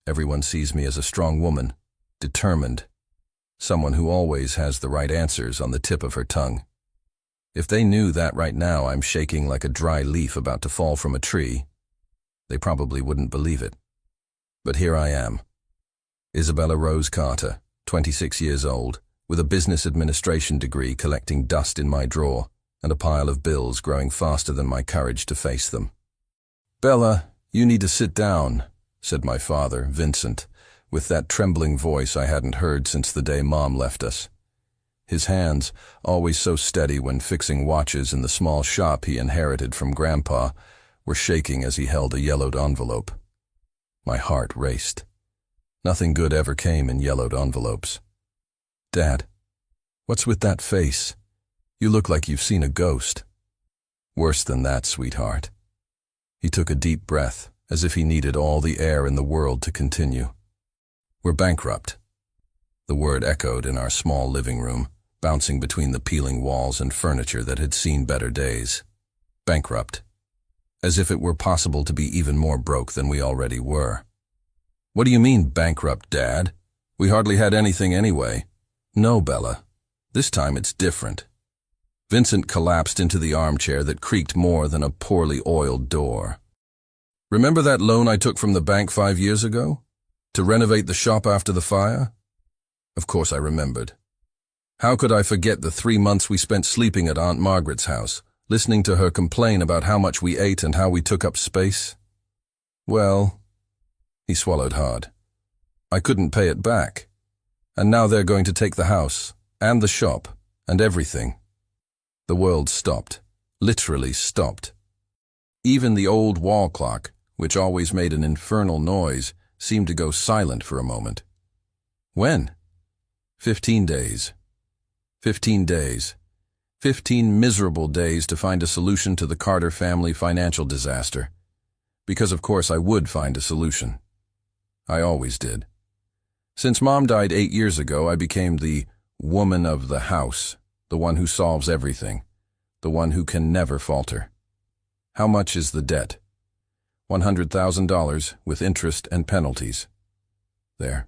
Everyone sees me as a strong woman, determined, someone who always has the right answers on the tip of her tongue. If they knew that right now I'm shaking like a dry leaf about to fall from a tree, they probably wouldn't believe it. But here I am, Isabella Rose Carter, 26 years old, with a business administration degree collecting dust in my drawer and a pile of bills growing faster than my courage to face them. "Bella, you need to sit down," said my father, Vincent, with that trembling voice I hadn't heard since the day Mom left us. His hands, always so steady when fixing watches in the small shop he inherited from Grandpa, were shaking as he held a yellowed envelope. My heart raced. Nothing good ever came in yellowed envelopes. "Dad, what's with that face? You look like you've seen a ghost." "Worse than that, sweetheart." He took a deep breath, as if he needed all the air in the world to continue. "We're bankrupt." The word echoed in our small living room, bouncing between the peeling walls and furniture that had seen better days. Bankrupt. As if it were possible to be even more broke than we already were. "What do you mean, bankrupt, Dad? We hardly had anything anyway." "No, Bella. This time it's different." Vincent collapsed into the armchair that creaked more than a poorly oiled door. "Remember that loan I took from the bank 5 years ago? To renovate the shop after the fire?" Of course I remembered. How could I forget the 3 months we spent sleeping at Aunt Margaret's house, listening to her complain about how much we ate and how we took up space? Well, he swallowed hard. I couldn't pay it back. And now they're going to take the house, and the shop, and everything. The world stopped, literally stopped. Even the old wall clock, which always made an infernal noise, seemed to go silent for a moment. When? 15 days. 15 days. 15 miserable days to find a solution to the Carter family financial disaster. Because of course I would find a solution. I always did. Since Mom died 8 years ago, I became the woman of the house, the one who solves everything, the one who can never falter. How much is the debt? $100,000 with interest and penalties. There.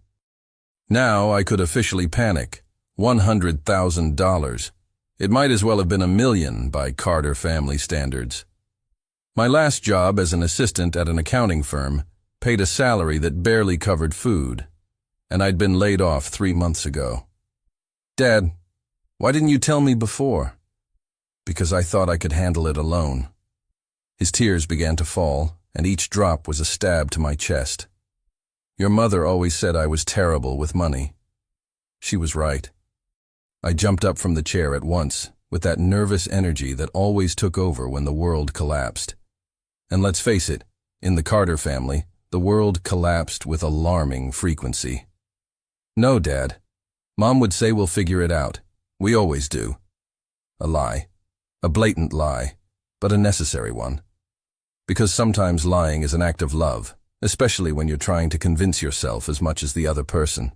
Now I could officially panic. $100,000. It might as well have been $1 million by Carter family standards. My last job as an assistant at an accounting firm paid a salary that barely covered food, and I'd been laid off 3 months ago. "Dad, why didn't you tell me before?" "Because I thought I could handle it alone." His tears began to fall, and each drop was a stab to my chest. "Your mother always said I was terrible with money." She was right. I jumped up from the chair at once, with that nervous energy that always took over when the world collapsed. And let's face it, in the Carter family, the world collapsed with alarming frequency. "No, Dad. Mom would say we'll figure it out. We always do." A lie. A blatant lie, but a necessary one. Because sometimes lying is an act of love, especially when you're trying to convince yourself as much as the other person.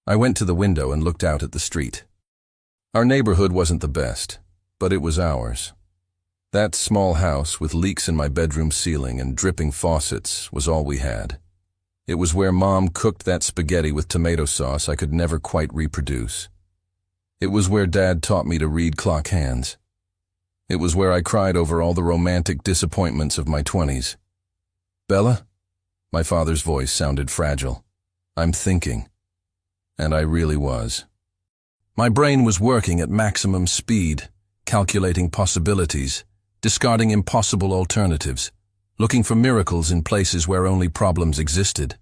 I went to the window and looked out at the street. Our neighborhood wasn't the best, but it was ours. That small house with leaks in my bedroom ceiling and dripping faucets was all we had. It was where Mom cooked that spaghetti with tomato sauce I could never quite reproduce. It was where Dad taught me to read clock hands. It was where I cried over all the romantic disappointments of my 20s. "Bella?" My father's voice sounded fragile. "I'm thinking." And I really was. My brain was working at maximum speed, calculating possibilities, discarding impossible alternatives, looking for miracles in places where only problems existed.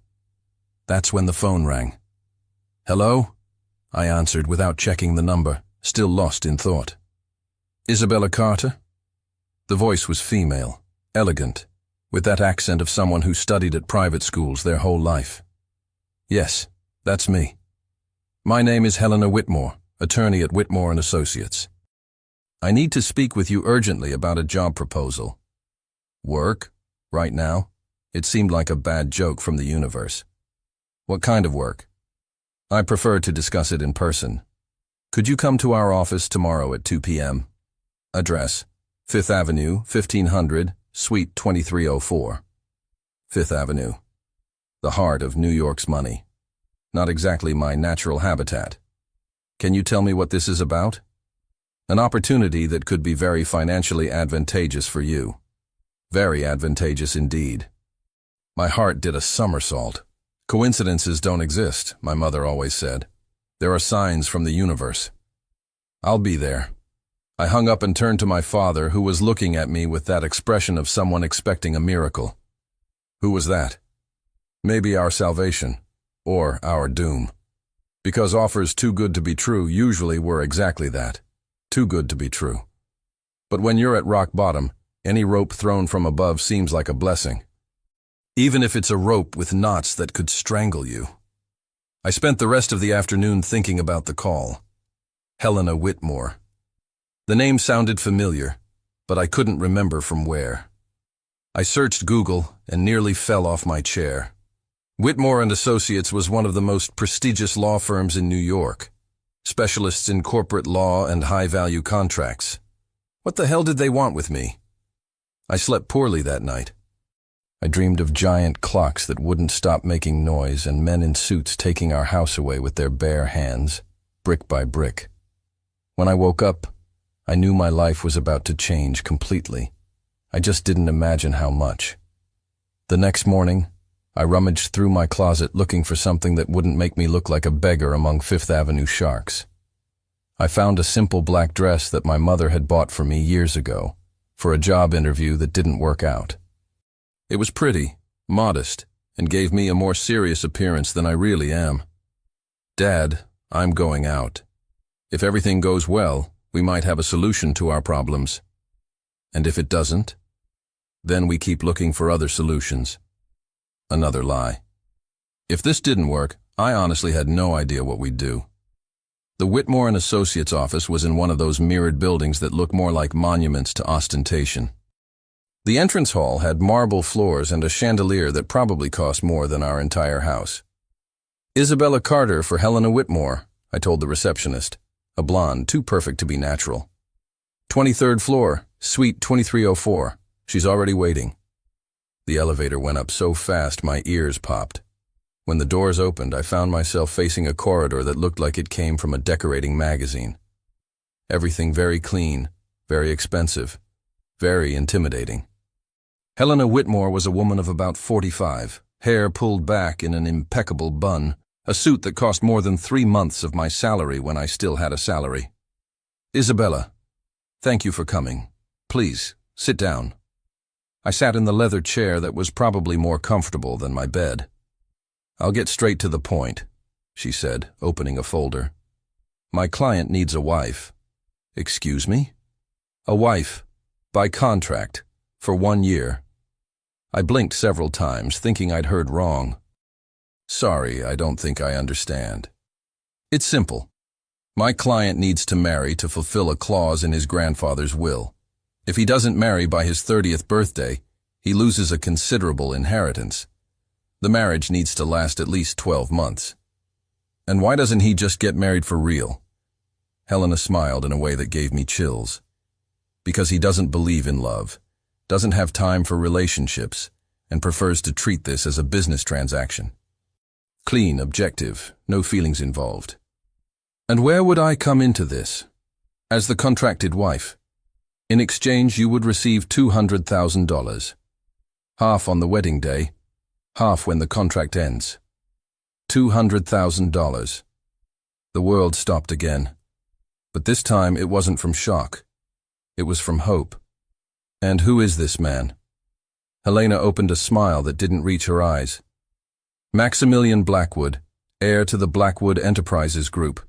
That's when the phone rang. "Hello?" I answered without checking the number, still lost in thought. "Isabella Carter?" The voice was female, elegant, with that accent of someone who studied at private schools their whole life. "Yes, that's me. My name is Helena Whitmore, attorney at Whitmore & Associates. I need to speak with you urgently about a job proposal." "Work? Right now?" It seemed like a bad joke from the universe. "What kind of work?" "I prefer to discuss it in person. Could you come to our office tomorrow at 2 p.m.? Address: 5th Avenue, 1500, Suite 2304. 5th Avenue. the heart of New York's money. Not exactly my natural habitat. Can you tell me what this is about? An opportunity that could be very financially advantageous for you. Very advantageous indeed. My heart did a somersault. Coincidences don't exist, my mother always said. There are signs from the universe. I'll be there. I hung up and turned to my father, who was looking at me with that expression of someone expecting a miracle. Who was that? Maybe our salvation, or our doom. Because offers too good to be true usually were exactly that. Too good to be true. But when you're at rock bottom, any rope thrown from above seems like a blessing. Even if it's a rope with knots that could strangle you. I spent the rest of the afternoon thinking about the call. Helena Whitmore. The name sounded familiar, but I couldn't remember from where. I searched Google and nearly fell off my chair. Whitmore and Associates was one of the most prestigious law firms in New York, specialists in corporate law and high-value contracts. What the hell did they want with me? I slept poorly that night. I dreamed of giant clocks that wouldn't stop making noise and men in suits taking our house away with their bare hands, brick by brick. When I woke up, I knew my life was about to change completely. I just didn't imagine how much. The next morning, I rummaged through my closet looking for something that wouldn't make me look like a beggar among Fifth Avenue sharks. I found a simple black dress that my mother had bought for me years ago, for a job interview that didn't work out. It was pretty, modest, and gave me a more serious appearance than I really am. Dad, I'm going out. If everything goes well, we might have a solution to our problems. And if it doesn't, then we keep looking for other solutions. Another lie. If this didn't work, I honestly had no idea what we'd do. The Whitmore and Associates office was in one of those mirrored buildings that look more like monuments to ostentation. The entrance hall had marble floors and a chandelier that probably cost more than our entire house. Isabella Carter for Helena Whitmore, I told the receptionist, a blonde too perfect to be natural. 23rd floor, suite 2304. She's already waiting. The elevator went up so fast my ears popped. When the doors opened, I found myself facing a corridor that looked like it came from a decorating magazine. Everything very clean, very expensive, very intimidating. Helena Whitmore was a woman of about 45, hair pulled back in an impeccable bun, a suit that cost more than 3 months of my salary when I still had a salary. Isabella, thank you for coming. Please, sit down. I sat in the leather chair that was probably more comfortable than my bed. I'll get straight to the point, she said, opening a folder. My client needs a wife. Excuse me? A wife, by contract, for 1 year. I blinked several times, thinking I'd heard wrong. Sorry, I don't think I understand. It's simple. My client needs to marry to fulfill a clause in his grandfather's will. If he doesn't marry by his 30th birthday, he loses a considerable inheritance. The marriage needs to last at least 12 months. And why doesn't he just get married for real? Helena smiled in a way that gave me chills. Because he doesn't believe in love, doesn't have time for relationships, and prefers to treat this as a business transaction. Clean, objective, no feelings involved. And where would I come into this? As the contracted wife. In exchange, you would receive $200,000. Half on the wedding day, half when the contract ends. $200,000. The world stopped again. But this time it wasn't from shock. It was from hope. And who is this man? Helena opened a smile that didn't reach her eyes. Maximilian Blackwood, heir to the Blackwood Enterprises Group.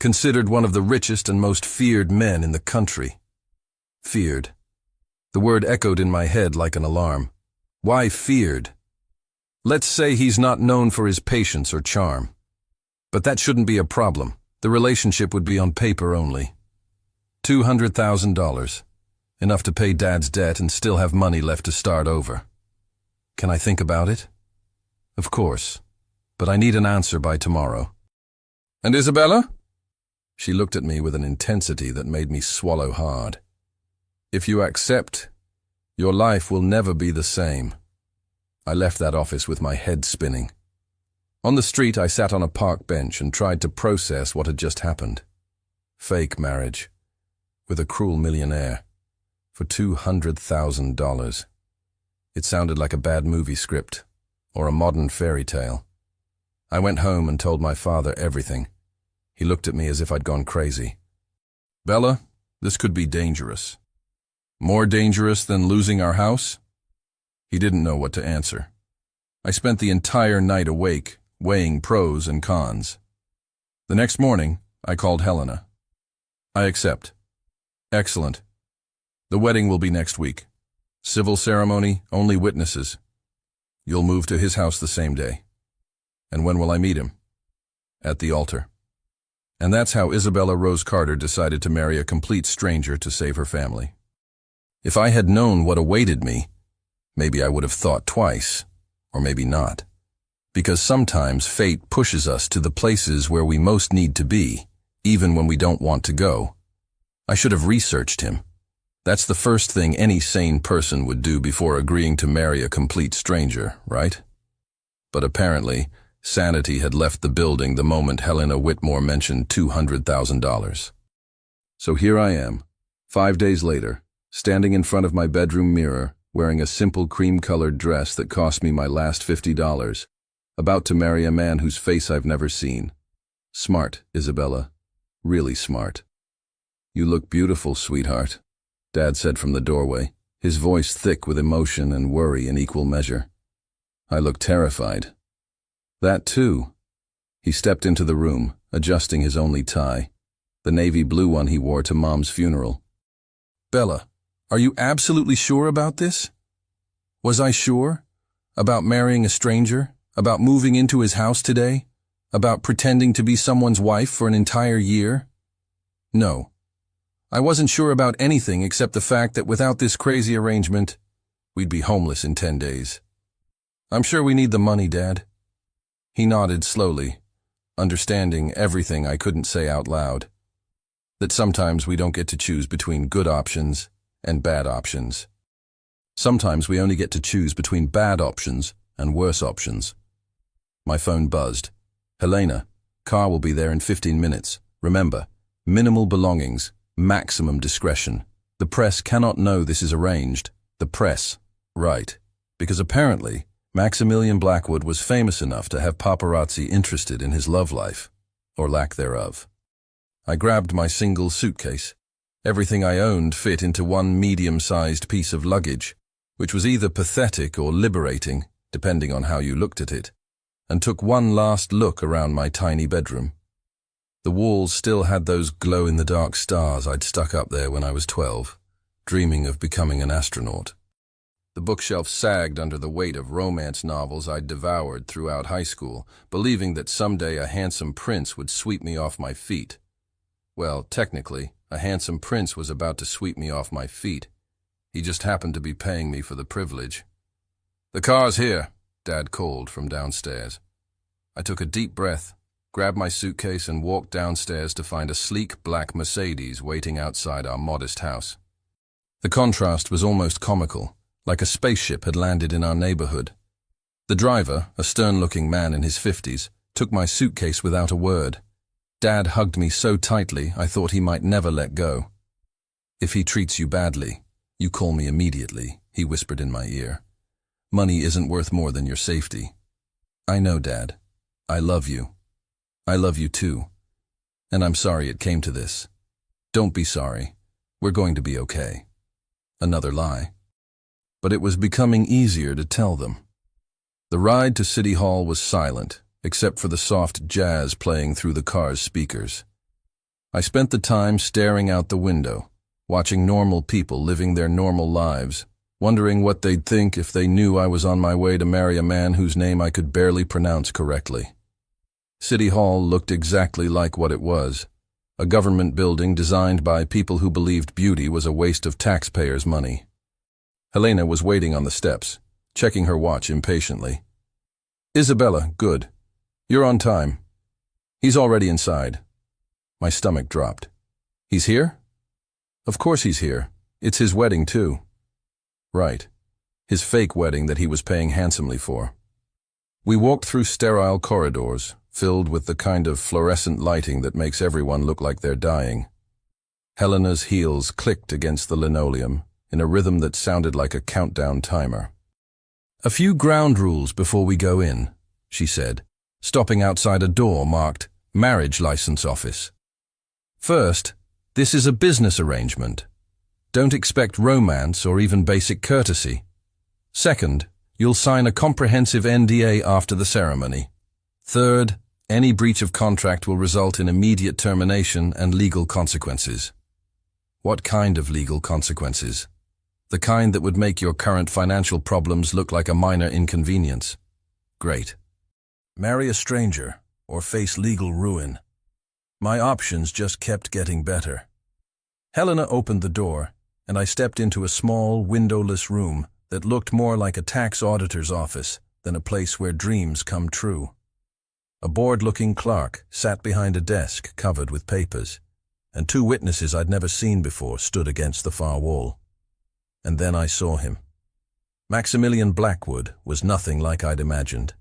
Considered one of the richest and most feared men in the country. Feared. The word echoed in my head like an alarm. Why feared? Let's say he's not known for his patience or charm. But that shouldn't be a problem. The relationship would be on paper only. $200,000. Enough to pay Dad's debt and still have money left to start over. Can I think about it? Of course. But I need an answer by tomorrow. And Isabella? She looked at me with an intensity that made me swallow hard. If you accept, your life will never be the same. I left that office with my head spinning. On the street, I sat on a park bench and tried to process what had just happened. Fake marriage. With a cruel millionaire. For $200,000. It sounded like a bad movie script, or a modern fairy tale. I went home and told my father everything. He looked at me as if I'd gone crazy. Bella, this could be dangerous. More dangerous than losing our house? He didn't know what to answer. I spent the entire night awake, weighing pros and cons. The next morning, I called Helena. I accept. Excellent. The wedding will be next week. Civil ceremony, only witnesses. You'll move to his house the same day. And when will I meet him? At the altar. And that's how Isabella Rose Carter decided to marry a complete stranger to save her family. If I had known what awaited me, maybe I would have thought twice, or maybe not. Because sometimes fate pushes us to the places where we most need to be, even when we don't want to go. I should have researched him. That's the first thing any sane person would do before agreeing to marry a complete stranger, right? But apparently, sanity had left the building the moment Helena Whitmore mentioned $200,000. So here I am, 5 days later, standing in front of my bedroom mirror, wearing a simple cream-colored dress that cost me my last $50, about to marry a man whose face I've never seen. Smart, Isabella. Really smart. You look beautiful, sweetheart, Dad said from the doorway, his voice thick with emotion and worry in equal measure. I looked terrified. That too. He stepped into the room, adjusting his only tie, the navy blue one he wore to Mom's funeral. Bella, are you absolutely sure about this? Was I sure? About marrying a stranger? About moving into his house today? About pretending to be someone's wife for an entire year? No. I wasn't sure about anything except the fact that without this crazy arrangement, we'd be homeless in 10 days. I'm sure we need the money, Dad. He nodded slowly, understanding everything I couldn't say out loud. That sometimes we don't get to choose between good options and bad options. Sometimes we only get to choose between bad options and worse options. My phone buzzed. Helena, car will be there in 15 minutes. Remember, minimal belongings, maximum discretion. The press cannot know this is arranged. The press, right. Because apparently, Maximilian Blackwood was famous enough to have paparazzi interested in his love life, or lack thereof. I grabbed my single suitcase. Everything I owned fit into one medium-sized piece of luggage, which was either pathetic or liberating, depending on how you looked at it, and took one last look around my tiny bedroom. The walls still had those glow-in-the-dark stars I'd stuck up there when I was 12, dreaming of becoming an astronaut. The bookshelf sagged under the weight of romance novels I'd devoured throughout high school, believing that someday a handsome prince would sweep me off my feet. Well, technically, a handsome prince was about to sweep me off my feet. He just happened to be paying me for the privilege. "The car's here," Dad called from downstairs. I took a deep breath, grabbed my suitcase and walked downstairs to find a sleek black Mercedes waiting outside our modest house. The contrast was almost comical, like a spaceship had landed in our neighborhood. The driver, a stern-looking man in his 50s, took my suitcase without a word. Dad hugged me so tightly I thought he might never let go. "If he treats you badly, you call me immediately," he whispered in my ear. "Money isn't worth more than your safety." "I know, Dad. I love you. I love you too. And I'm sorry it came to this." "Don't be sorry. We're going to be okay." Another lie. But it was becoming easier to tell them. The ride to City Hall was silent, except for the soft jazz playing through the car's speakers. I spent the time staring out the window, watching normal people living their normal lives, wondering what they'd think if they knew I was on my way to marry a man whose name I could barely pronounce correctly. City Hall looked exactly like what it was, a government building designed by people who believed beauty was a waste of taxpayers' money. Helena was waiting on the steps, checking her watch impatiently. "Isabella, good. You're on time. He's already inside." My stomach dropped. "He's here?" "Of course he's here. It's his wedding, too." "Right. his fake wedding that he was paying handsomely for. We walked through sterile corridors, filled with the kind of fluorescent lighting that makes everyone look like they're dying. Helena's heels clicked against the linoleum in a rhythm that sounded like a countdown timer. "A few ground rules before we go in," she said, stopping outside a door marked Marriage License Office. "First, this is a business arrangement. Don't expect romance or even basic courtesy. Second, you'll sign a comprehensive NDA after the ceremony. Third, any breach of contract will result in immediate termination and legal consequences." What kind of legal consequences? The kind that would make your current financial problems look like a minor inconvenience. Great. Marry a stranger or face legal ruin. My options just kept getting better. Helena opened the door, and I stepped into a small, windowless room that looked more like a tax auditor's office than a place where dreams come true. A bored-looking clerk sat behind a desk covered with papers, and two witnesses I'd never seen before stood against the far wall. And then I saw him. Maximilian Blackwood was nothing like I'd imagined.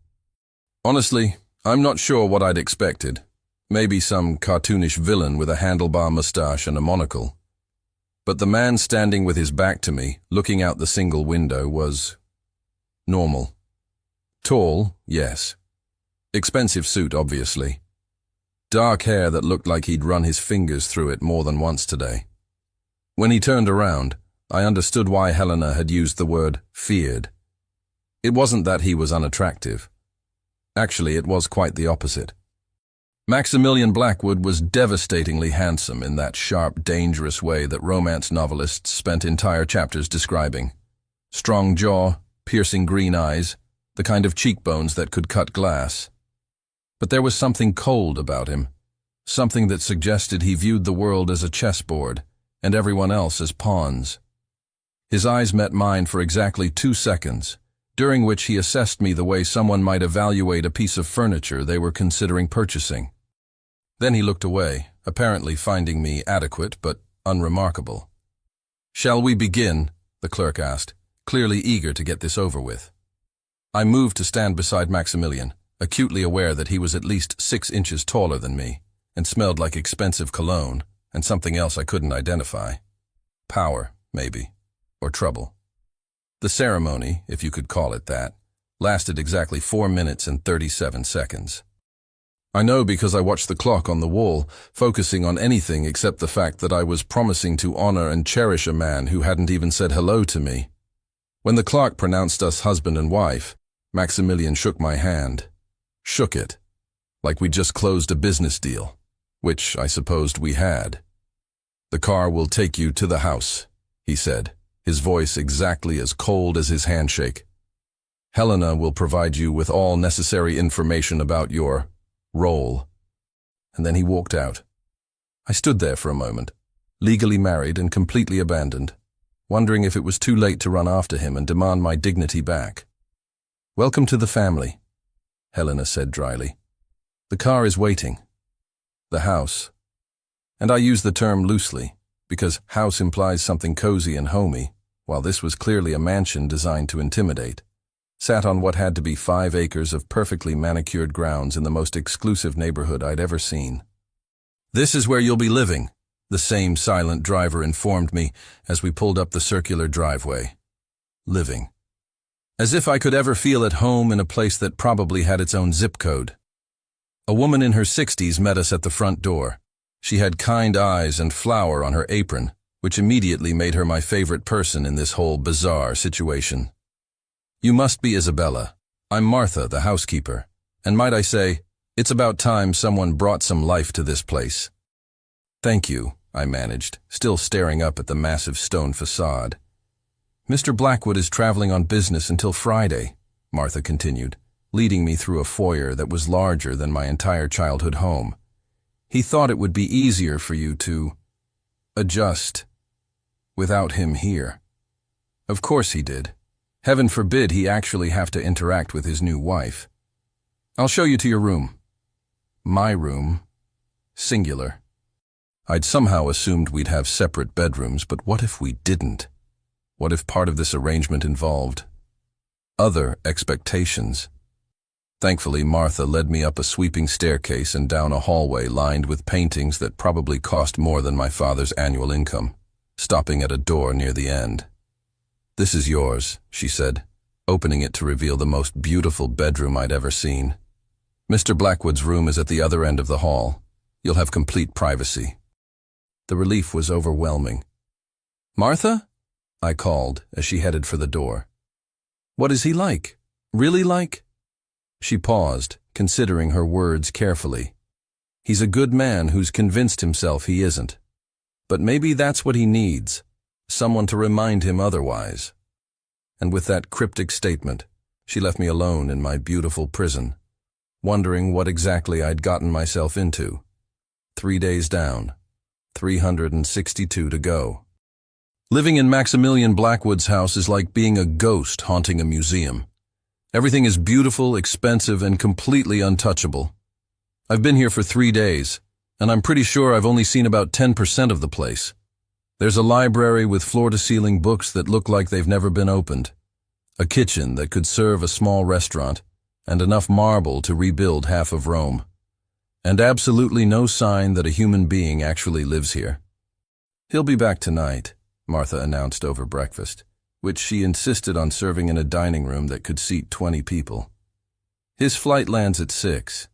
Honestly, I'm not sure what I'd expected. Maybe some cartoonish villain with a handlebar mustache and a monocle. But the man standing with his back to me, looking out the single window, was normal. Tall, yes. Expensive suit, obviously. Dark hair that looked like he'd run his fingers through it more than once today. When he turned around, I understood why Helena had used the word feared. It wasn't that he was unattractive. Actually, it was quite the opposite. Maximilian Blackwood was devastatingly handsome in that sharp, dangerous way that romance novelists spent entire chapters describing. Strong jaw, piercing green eyes, the kind of cheekbones that could cut glass. But there was something cold about him, something that suggested he viewed the world as a chessboard and everyone else as pawns. His eyes met mine for exactly 2 seconds, during which he assessed me the way someone might evaluate a piece of furniture they were considering purchasing. Then he looked away, apparently finding me adequate but unremarkable. "Shall we begin?" the clerk asked, clearly eager to get this over with. I moved to stand beside Maximilian, acutely aware that he was at least 6 inches taller than me, and smelled like expensive cologne and something else I couldn't identify. Power, maybe, or trouble. The ceremony, if you could call it that, lasted exactly 4 minutes and 37 seconds. I know because I watched the clock on the wall, focusing on anything except the fact that I was promising to honor and cherish a man who hadn't even said hello to me. When the clerk pronounced us husband and wife, Maximilian shook my hand. Shook it, like we'd just closed a business deal, which I supposed we had. "The car will take you to the house," he said, his voice exactly as cold as his handshake. "Helena will provide you with all necessary information about your role." And then he walked out. I stood there for a moment, legally married and completely abandoned, wondering if it was too late to run after him and demand my dignity back. "Welcome to the family," Helena said dryly. "The car is waiting." The house. And I use the term loosely, because house implies something cozy and homey, while this was clearly a mansion designed to intimidate. Sat on what had to be 5 acres of perfectly manicured grounds in the most exclusive neighborhood I'd ever seen. "This is where you'll be living," the same silent driver informed me as we pulled up the circular driveway. Living. As if I could ever feel at home in a place that probably had its own zip code. A woman in her 60s met us at the front door. She had kind eyes and flour on her apron, which immediately made her my favorite person in this whole bizarre situation. "You must be Isabella. I'm Martha, the housekeeper. And might I say, it's about time someone brought some life to this place." "Thank you," I managed, still staring up at the massive stone facade. "Mr. Blackwood is traveling on business until Friday," Martha continued, leading me through a foyer that was larger than my entire childhood home. "He thought it would be easier for you to adjust without him here." Of course he did. Heaven forbid he actually have to interact with his new wife. "I'll show you to your room." My room. Singular. I'd somehow assumed we'd have separate bedrooms, but what if we didn't? What if part of this arrangement involved other expectations. Thankfully, Martha led me up a sweeping staircase and down a hallway lined with paintings that probably cost more than my father's annual income, stopping at a door near the end. "This is yours," she said, opening it to reveal the most beautiful bedroom I'd ever seen. "Mr. Blackwood's room is at the other end of the hall. You'll have complete privacy." The relief was overwhelming. "Martha?" I called as she headed for the door. "What is he like? Really like?" She paused, considering her words carefully. "He's a good man who's convinced himself he isn't. But maybe that's what he needs, someone to remind him otherwise." And with that cryptic statement, she left me alone in my beautiful prison, wondering what exactly I'd gotten myself into. 3 days down, 362 to go. Living in Maximilian Blackwood's house is like being a ghost haunting a museum. Everything is beautiful, expensive, and completely untouchable. I've been here for 3 days, and I'm pretty sure I've only seen about 10% of the place. There's a library with floor-to-ceiling books that look like they've never been opened, a kitchen that could serve a small restaurant, and enough marble to rebuild half of Rome. And absolutely no sign that a human being actually lives here. "He'll be back tonight," Martha announced over breakfast, which she insisted on serving in a dining room that could seat 20 people. "His flight lands at 6.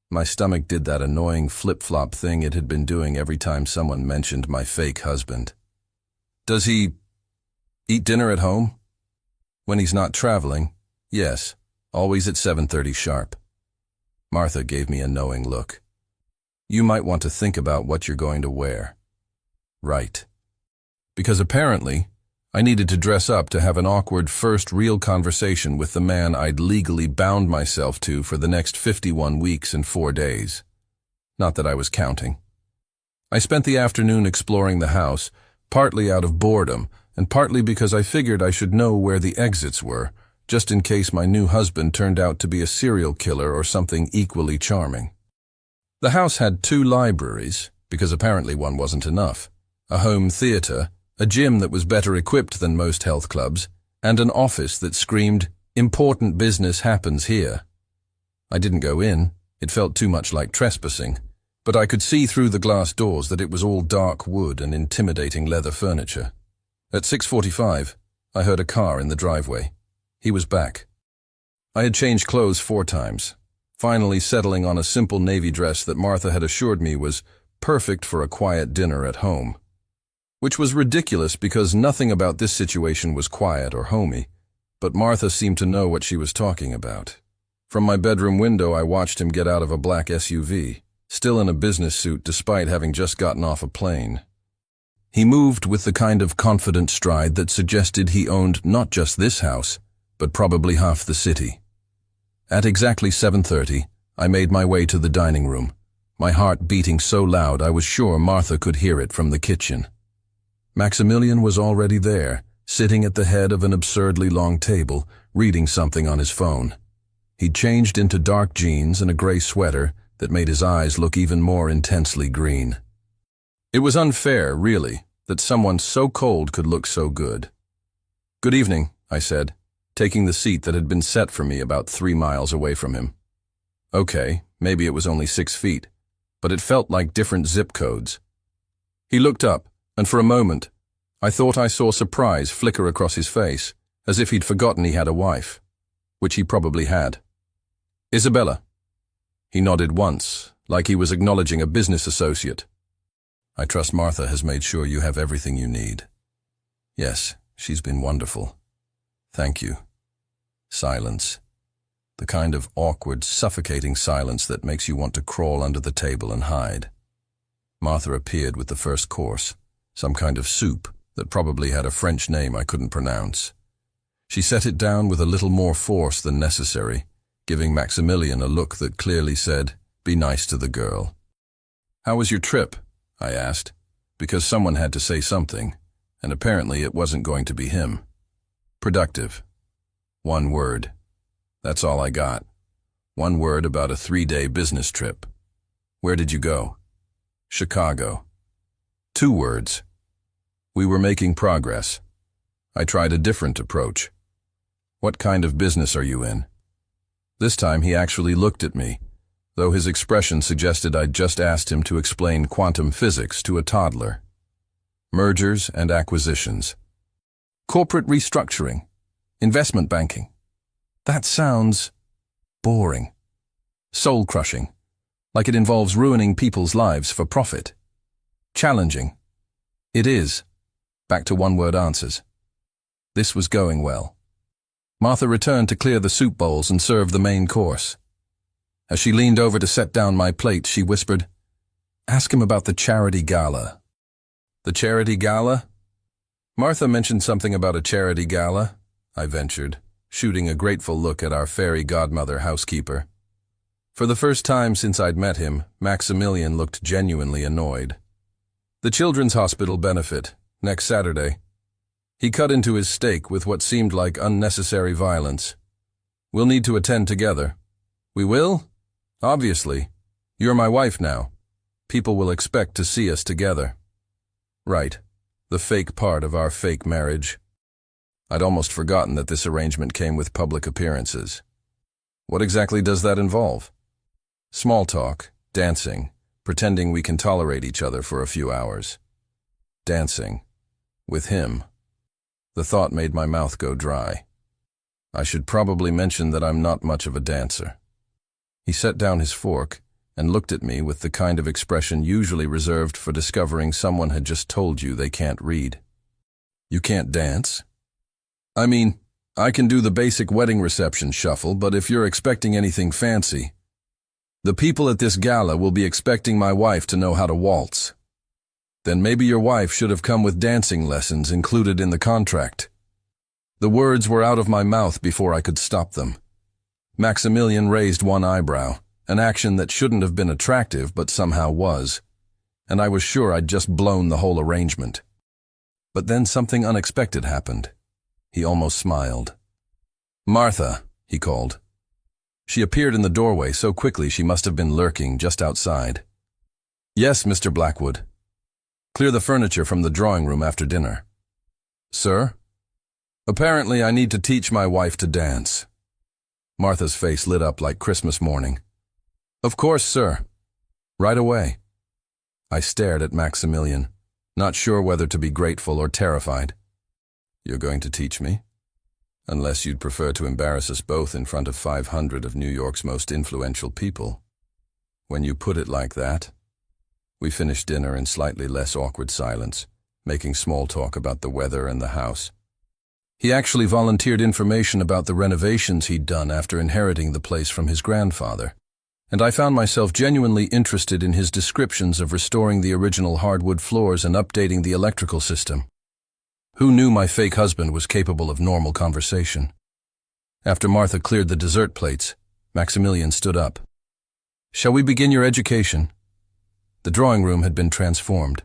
My stomach did that annoying flip-flop thing it had been doing every time someone mentioned my fake husband. "Does he eat dinner at home?" "When he's not traveling, yes, always at 7:30 sharp." Martha gave me a knowing look. "You might want to think about what you're going to wear." Right. Because apparently, I needed to dress up to have an awkward first real conversation with the man I'd legally bound myself to for the next 51 weeks and 4 days. Not that I was counting. I spent the afternoon exploring the house, partly out of boredom, and partly because I figured I should know where the exits were, just in case my new husband turned out to be a serial killer or something equally charming. The house had 2 libraries, because apparently one wasn't enough, a home theater, a gym that was better equipped than most health clubs, and an office that screamed, "Important business happens here." I didn't go in, it felt too much like trespassing, but I could see through the glass doors that it was all dark wood and intimidating leather furniture. At 6:45, I heard a car in the driveway. He was back. I had changed clothes 4 times, finally settling on a simple navy dress that Martha had assured me was perfect for a quiet dinner at home. Which was ridiculous because nothing about this situation was quiet or homey, but Martha seemed to know what she was talking about. From my bedroom window, I watched him get out of a black SUV, still in a business suit despite having just gotten off a plane. He moved with the kind of confident stride that suggested he owned not just this house, but probably half the city. At exactly 7:30, I made my way to the dining room, my heart beating so loud I was sure Martha could hear it from the kitchen. Maximilian was already there, sitting at the head of an absurdly long table, reading something on his phone. He'd changed into dark jeans and a gray sweater that made his eyes look even more intensely green. It was unfair, really, that someone so cold could look so good. "Good evening," I said, taking the seat that had been set for me about 3 miles away from him. Okay, maybe it was only 6 feet, but it felt like different zip codes. He looked up, and for a moment, I thought I saw surprise flicker across his face, as if he'd forgotten he had a wife, which he probably had. "Isabella." He nodded once, like he was acknowledging a business associate. "I trust Martha has made sure you have everything you need." "Yes, she's been wonderful. Thank you." Silence. The kind of awkward, suffocating silence that makes you want to crawl under the table and hide. Martha appeared with the first course, some kind of soup that probably had a French name I couldn't pronounce. She set it down with a little more force than necessary, giving Maximilian a look that clearly said, "Be nice to the girl." "How was your trip?" I asked, because someone had to say something, and apparently it wasn't going to be him. "Productive." 1 word. That's all I got. 1 word about a 3-day business trip. "Where did you go?" "Chicago." 2 words. "We were making progress." I tried a different approach. What kind of business are you in? This time he actually looked at me, though his expression suggested I'd just asked him to explain quantum physics to a toddler. Mergers and acquisitions. Corporate restructuring. Investment banking. That sounds boring. Soul-crushing. Like it involves ruining people's lives for profit. Challenging. It is. Back to one-word answers. This was going well. Martha returned to clear the soup bowls and serve the main course. As she leaned over to set down my plate, she whispered, "Ask him about the charity gala." The charity gala? Martha mentioned something about a charity gala, I ventured, shooting a grateful look at our fairy godmother housekeeper. For the first time since I'd met him, Maximilian looked genuinely annoyed. The Children's Hospital benefit, next Saturday. He cut into his steak with what seemed like unnecessary violence. We'll need to attend together. We will? Obviously. You're my wife now. People will expect to see us together. Right. The fake part of our fake marriage. I'd almost forgotten that this arrangement came with public appearances. What exactly does that involve? Small talk, dancing, pretending we can tolerate each other for a few hours. Dancing. With him. The thought made my mouth go dry. I should probably mention that I'm not much of a dancer. He set down his fork and looked at me with the kind of expression usually reserved for discovering someone had just told you they can't read. You can't dance? I mean, I can do the basic wedding reception shuffle, but if you're expecting anything fancy, the people at this gala will be expecting my wife to know how to waltz. Then maybe your wife should have come with dancing lessons included in the contract. The words were out of my mouth before I could stop them. Maximilian raised one eyebrow, an action that shouldn't have been attractive but somehow was, and I was sure I'd just blown the whole arrangement. But then something unexpected happened. He almost smiled. "Martha," he called. She appeared in the doorway so quickly she must have been lurking just outside. "Yes, Mr. Blackwood. Clear the furniture from the drawing room after dinner." "Sir?" "Apparently I need to teach my wife to dance." Martha's face lit up like Christmas morning. "Of course, sir. Right away." I stared at Maximilian, not sure whether to be grateful or terrified. "You're going to teach me? Unless you'd prefer to embarrass us both in front of 500 of New York's most influential people. When you put it like that." We finished dinner in slightly less awkward silence, making small talk about the weather and the house. He actually volunteered information about the renovations he'd done after inheriting the place from his grandfather, and I found myself genuinely interested in his descriptions of restoring the original hardwood floors and updating the electrical system. Who knew my fake husband was capable of normal conversation? After Martha cleared the dessert plates, Maximilian stood up. "Shall we begin your education?" The drawing room had been transformed.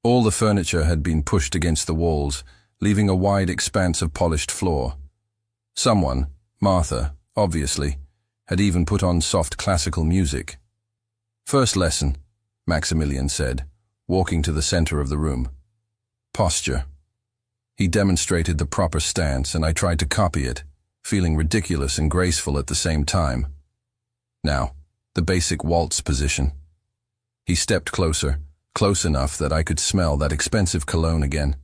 All the furniture had been pushed against the walls, leaving a wide expanse of polished floor. Someone, Martha, obviously, had even put on soft classical music. "First lesson," Maximilian said, walking to the center of the room. "Posture." He demonstrated the proper stance, and I tried to copy it, feeling ridiculous and graceful at the same time. Now, the basic waltz position. He stepped closer, close enough that I could smell that expensive cologne again.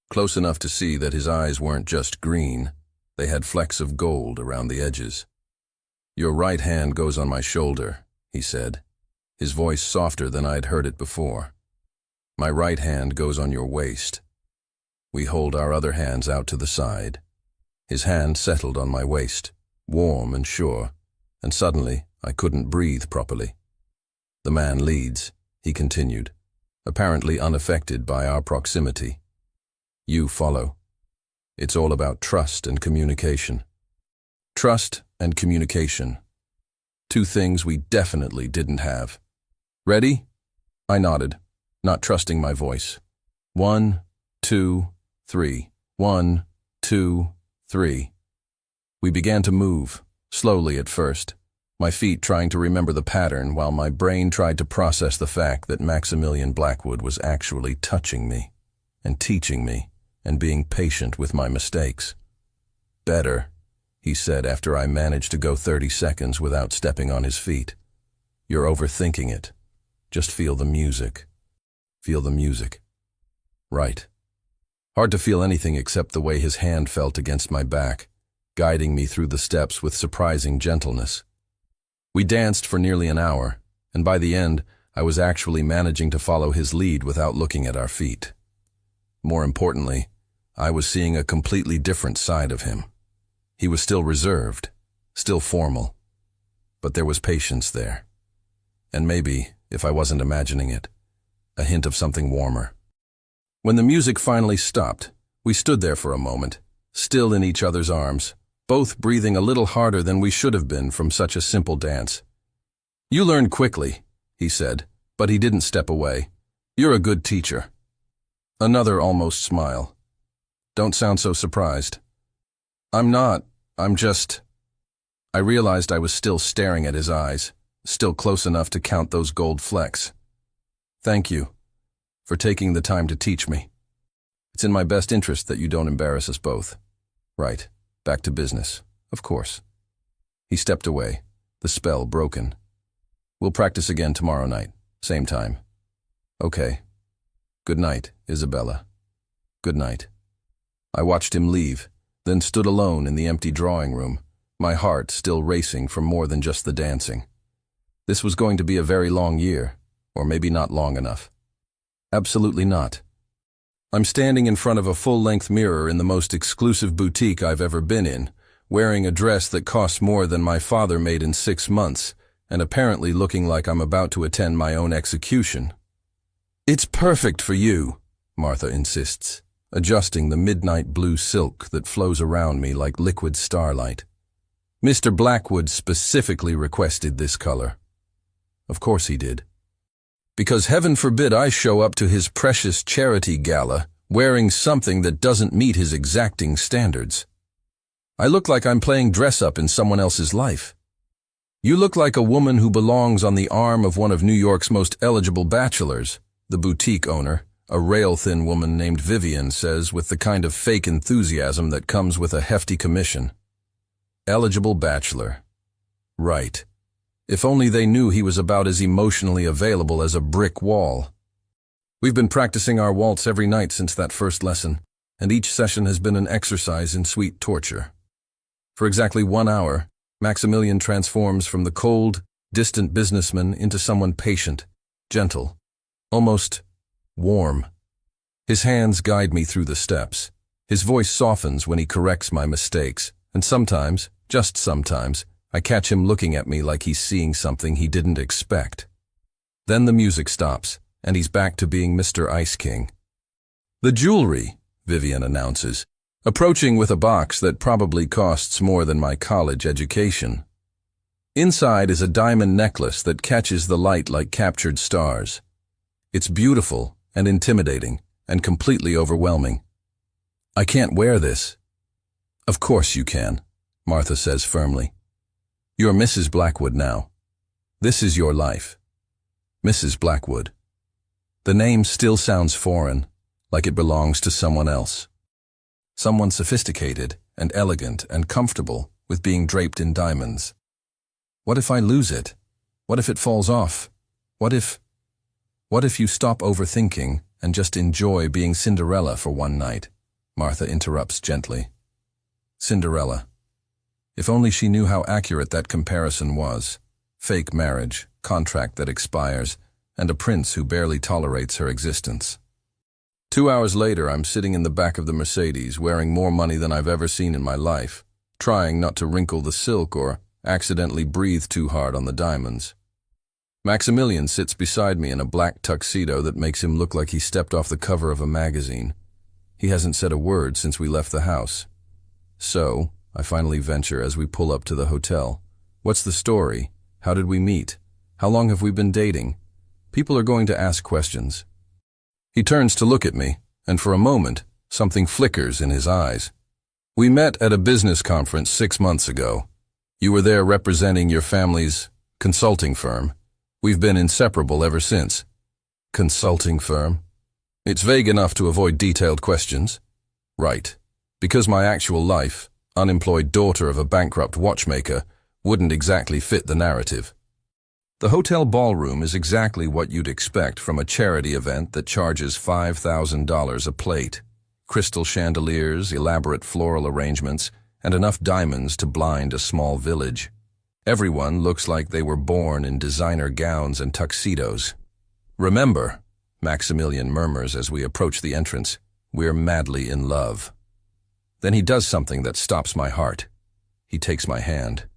Close enough to see that his eyes weren't just green, they had flecks of gold around the edges. "Your right hand goes on my shoulder," he said, his voice softer than I'd heard it before. "My right hand goes on your waist." We hold our other hands out to the side. His hand settled on my waist, warm and sure, and suddenly I couldn't breathe properly. "The man leads," he continued, apparently unaffected by our proximity. "You follow. It's all about trust and communication." Trust and communication. Two things we definitely didn't have. "Ready?" I nodded, not trusting my voice. 1, 2, 3. 1, 2, 3. We began to move, slowly at first, my feet trying to remember the pattern while my brain tried to process the fact that Maximilian Blackwood was actually touching me and teaching me and being patient with my mistakes. Better, he said after I managed to go 30 seconds without stepping on his feet. You're overthinking it. Just feel the music. Feel the music. Right. Hard to feel anything except the way his hand felt against my back, guiding me through the steps with surprising gentleness. We danced for nearly an hour, and by the end, I was actually managing to follow his lead without looking at our feet. More importantly, I was seeing a completely different side of him. He was still reserved, still formal, but there was patience there. And maybe, if I wasn't imagining it, a hint of something warmer. When the music finally stopped, we stood there for a moment, still in each other's arms, both breathing a little harder than we should have been from such a simple dance. You learn quickly, he said, but he didn't step away. You're a good teacher. Another almost smile. Don't sound so surprised. I'm not, I'm just... I realized I was still staring at his eyes, still close enough to count those gold flecks. Thank you for taking the time to teach me. It's in my best interest that you don't embarrass us both. Right, back to business, of course. He stepped away, the spell broken. We'll practice again tomorrow night, same time. Okay. Good night, Isabella. Good night. I watched him leave, then stood alone in the empty drawing room, my heart still racing for more than just the dancing. This was going to be a very long year, or maybe not long enough. Absolutely not. I'm standing in front of a full-length mirror in the most exclusive boutique I've ever been in, wearing a dress that costs more than my father made in 6 months, and apparently looking like I'm about to attend my own execution. It's perfect for you, Martha insists, adjusting the midnight blue silk that flows around me like liquid starlight. Mr. Blackwood specifically requested this color. Of course he did. Because heaven forbid I show up to his precious charity gala wearing something that doesn't meet his exacting standards. I look like I'm playing dress-up in someone else's life. You look like a woman who belongs on the arm of one of New York's most eligible bachelors, the boutique owner, a rail-thin woman named Vivian, says with the kind of fake enthusiasm that comes with a hefty commission. Eligible bachelor. Right. If only they knew he was about as emotionally available as a brick wall. We've been practicing our waltz every night since that first lesson, and each session has been an exercise in sweet torture. For exactly 1 hour, Maximilian transforms from the cold, distant businessman into someone patient, gentle, almost warm. His hands guide me through the steps. His voice softens when he corrects my mistakes, and sometimes, just sometimes, I catch him looking at me like he's seeing something he didn't expect. Then the music stops, and he's back to being Mr. Ice King. The jewelry, Vivian announces, approaching with a box that probably costs more than my college education. Inside is a diamond necklace that catches the light like captured stars. It's beautiful and intimidating and completely overwhelming. I can't wear this. Of course you can, Martha says firmly. You're Mrs. Blackwood now. This is your life. Mrs. Blackwood. The name still sounds foreign, like it belongs to someone else. Someone sophisticated and elegant and comfortable with being draped in diamonds. What if I lose it? What if it falls off? What if you stop overthinking and just enjoy being Cinderella for one night? Martha interrupts gently. Cinderella. If only she knew how accurate that comparison was. Fake marriage, contract that expires, and a prince who barely tolerates her existence. 2 hours later, I'm sitting in the back of the Mercedes, wearing more money than I've ever seen in my life, trying not to wrinkle the silk or accidentally breathe too hard on the diamonds. Maximilian sits beside me in a black tuxedo that makes him look like he stepped off the cover of a magazine. He hasn't said a word since we left the house. So, I finally venture as we pull up to the hotel. What's the story? How did we meet? How long have we been dating? People are going to ask questions. He turns to look at me, and for a moment, something flickers in his eyes. We met at a business conference 6 months ago. You were there representing your family's consulting firm. We've been inseparable ever since. Consulting firm? It's vague enough to avoid detailed questions. Right. Because my actual life, unemployed daughter of a bankrupt watchmaker, wouldn't exactly fit the narrative. The hotel ballroom is exactly what you'd expect from a charity event that charges $5,000 a plate. Crystal chandeliers, elaborate floral arrangements, and enough diamonds to blind a small village. Everyone looks like they were born in designer gowns and tuxedos. "Remember," Maximilian murmurs as we approach the entrance, "we're madly in love." Then he does something that stops my heart. He takes my hand.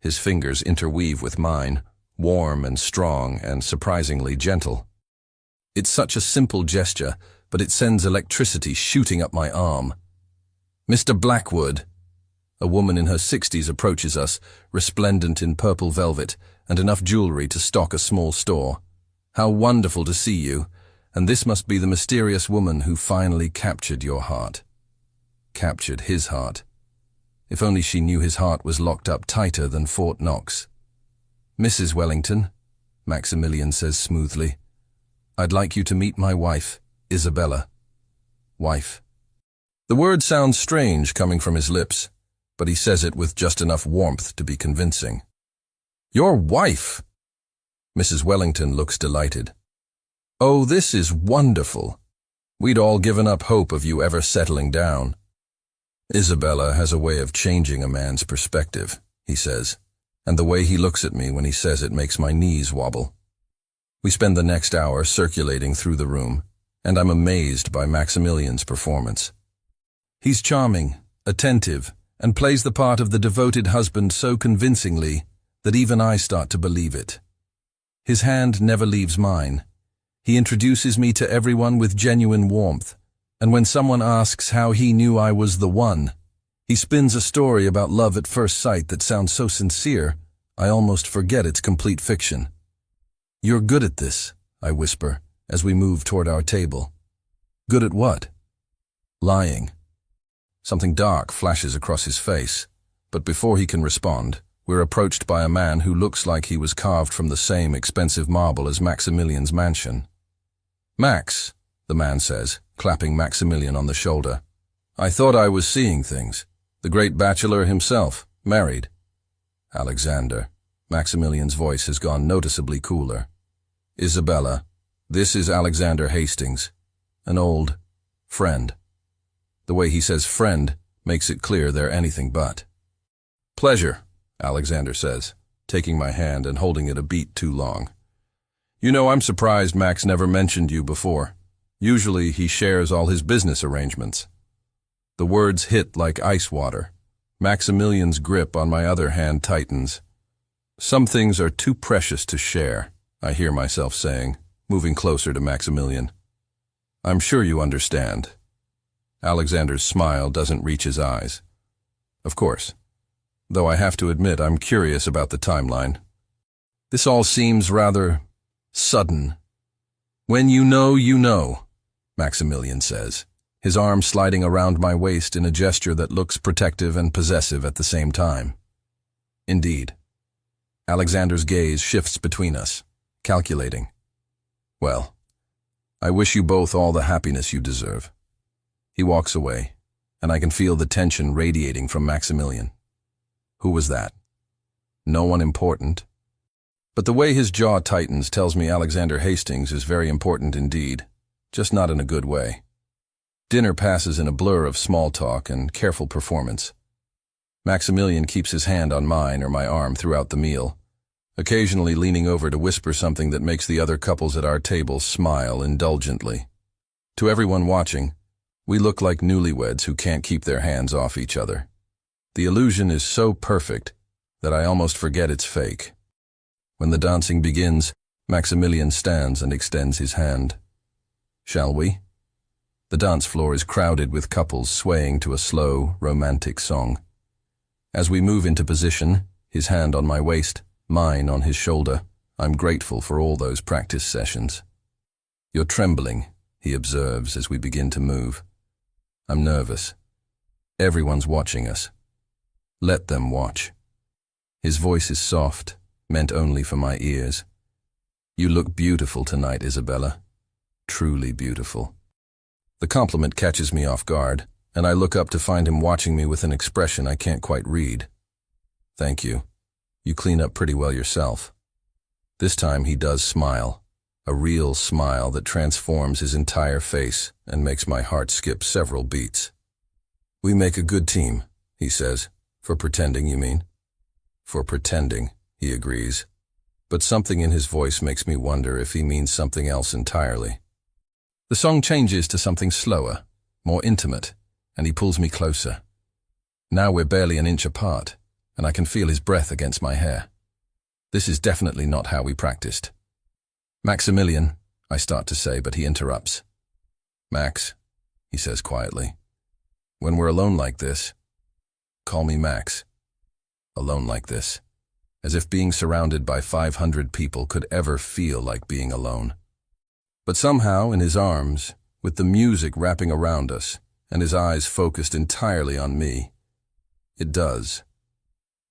His fingers interweave with mine, warm and strong and surprisingly gentle. It's such a simple gesture, but it sends electricity shooting up my arm. "Mr. Blackwood." A woman in her 60s approaches us, resplendent in purple velvet and enough jewelry to stock a small store. "How wonderful to see you, and this must be the mysterious woman who finally captured your heart." Captured his heart. If only she knew his heart was locked up tighter than Fort Knox. "Mrs. Wellington," Maximilian says smoothly, "I'd like you to meet my wife, Isabella." Wife. The word sounds strange coming from his lips, but he says it with just enough warmth to be convincing. "Your wife?" Mrs. Wellington looks delighted. "Oh, this is wonderful. We'd all given up hope of you ever settling down." "Isabella has a way of changing a man's perspective," he says, and the way he looks at me when he says it makes my knees wobble. We spend the next hour circulating through the room, and I'm amazed by Maximilian's performance. He's charming, attentive, and plays the part of the devoted husband so convincingly that even I start to believe it. His hand never leaves mine. He introduces me to everyone with genuine warmth, and when someone asks how he knew I was the one, he spins a story about love at first sight that sounds so sincere, I almost forget it's complete fiction. "You're good at this," I whisper, as we move toward our table. "Good at what?" "Lying." Something dark flashes across his face, but before he can respond, we're approached by a man who looks like he was carved from the same expensive marble as Maximilian's mansion. "Max," the man says, clapping Maximilian on the shoulder. "I thought I was seeing things. The great bachelor himself, married." "Alexander." Maximilian's voice has gone noticeably cooler. "Isabella, this is Alexander Hastings, an old friend." The way he says friend makes it clear they're anything but. "Pleasure," Alexander says, taking my hand and holding it a beat too long. "You know, I'm surprised Max never mentioned you before. Usually he shares all his business arrangements." The words hit like ice water. Maximilian's grip on my other hand tightens. "Some things are too precious to share," I hear myself saying, moving closer to Maximilian. "I'm sure you understand." Alexander's smile doesn't reach his eyes. "Of course. Though I have to admit I'm curious about the timeline. This all seems rather sudden." "When you know, you know," Maximilian says, his arm sliding around my waist in a gesture that looks protective and possessive at the same time. "Indeed." Alexander's gaze shifts between us, calculating. "Well, I wish you both all the happiness you deserve." He walks away, and I can feel the tension radiating from Maximilian. Who was that? No one important? But the way his jaw tightens tells me Alexander Hastings is very important indeed, just not in a good way. Dinner passes in a blur of small talk and careful performance. Maximilian keeps his hand on mine or my arm throughout the meal, occasionally leaning over to whisper something that makes the other couples at our table smile indulgently. To everyone watching, we look like newlyweds who can't keep their hands off each other. The illusion is so perfect that I almost forget it's fake. When the dancing begins, Maximilian stands and extends his hand. "Shall we?" The dance floor is crowded with couples swaying to a slow, romantic song. As we move into position, his hand on my waist, mine on his shoulder, I'm grateful for all those practice sessions. "You're trembling," he observes as we begin to move. I'm nervous. Everyone's watching us. Let them watch. His voice is soft, meant only for my ears. "You look beautiful tonight, Isabella. Truly beautiful." The compliment catches me off guard, and I look up to find him watching me with an expression I can't quite read. Thank you. You clean up pretty well yourself. This time he does smile, a real smile that transforms his entire face and makes my heart skip several beats. We make a good team, he says. For pretending, you mean? For pretending, he agrees. But something in his voice makes me wonder if he means something else entirely. The song changes to something slower, more intimate, and he pulls me closer. Now we're barely an inch apart, and I can feel his breath against my hair. This is definitely not how we practiced. Maximilian, I start to say, but he interrupts. Max, he says quietly. When we're alone like this, call me Max. Alone like this. As if being surrounded by 500 people could ever feel like being alone. But somehow, in his arms, with the music wrapping around us, and his eyes focused entirely on me, it does.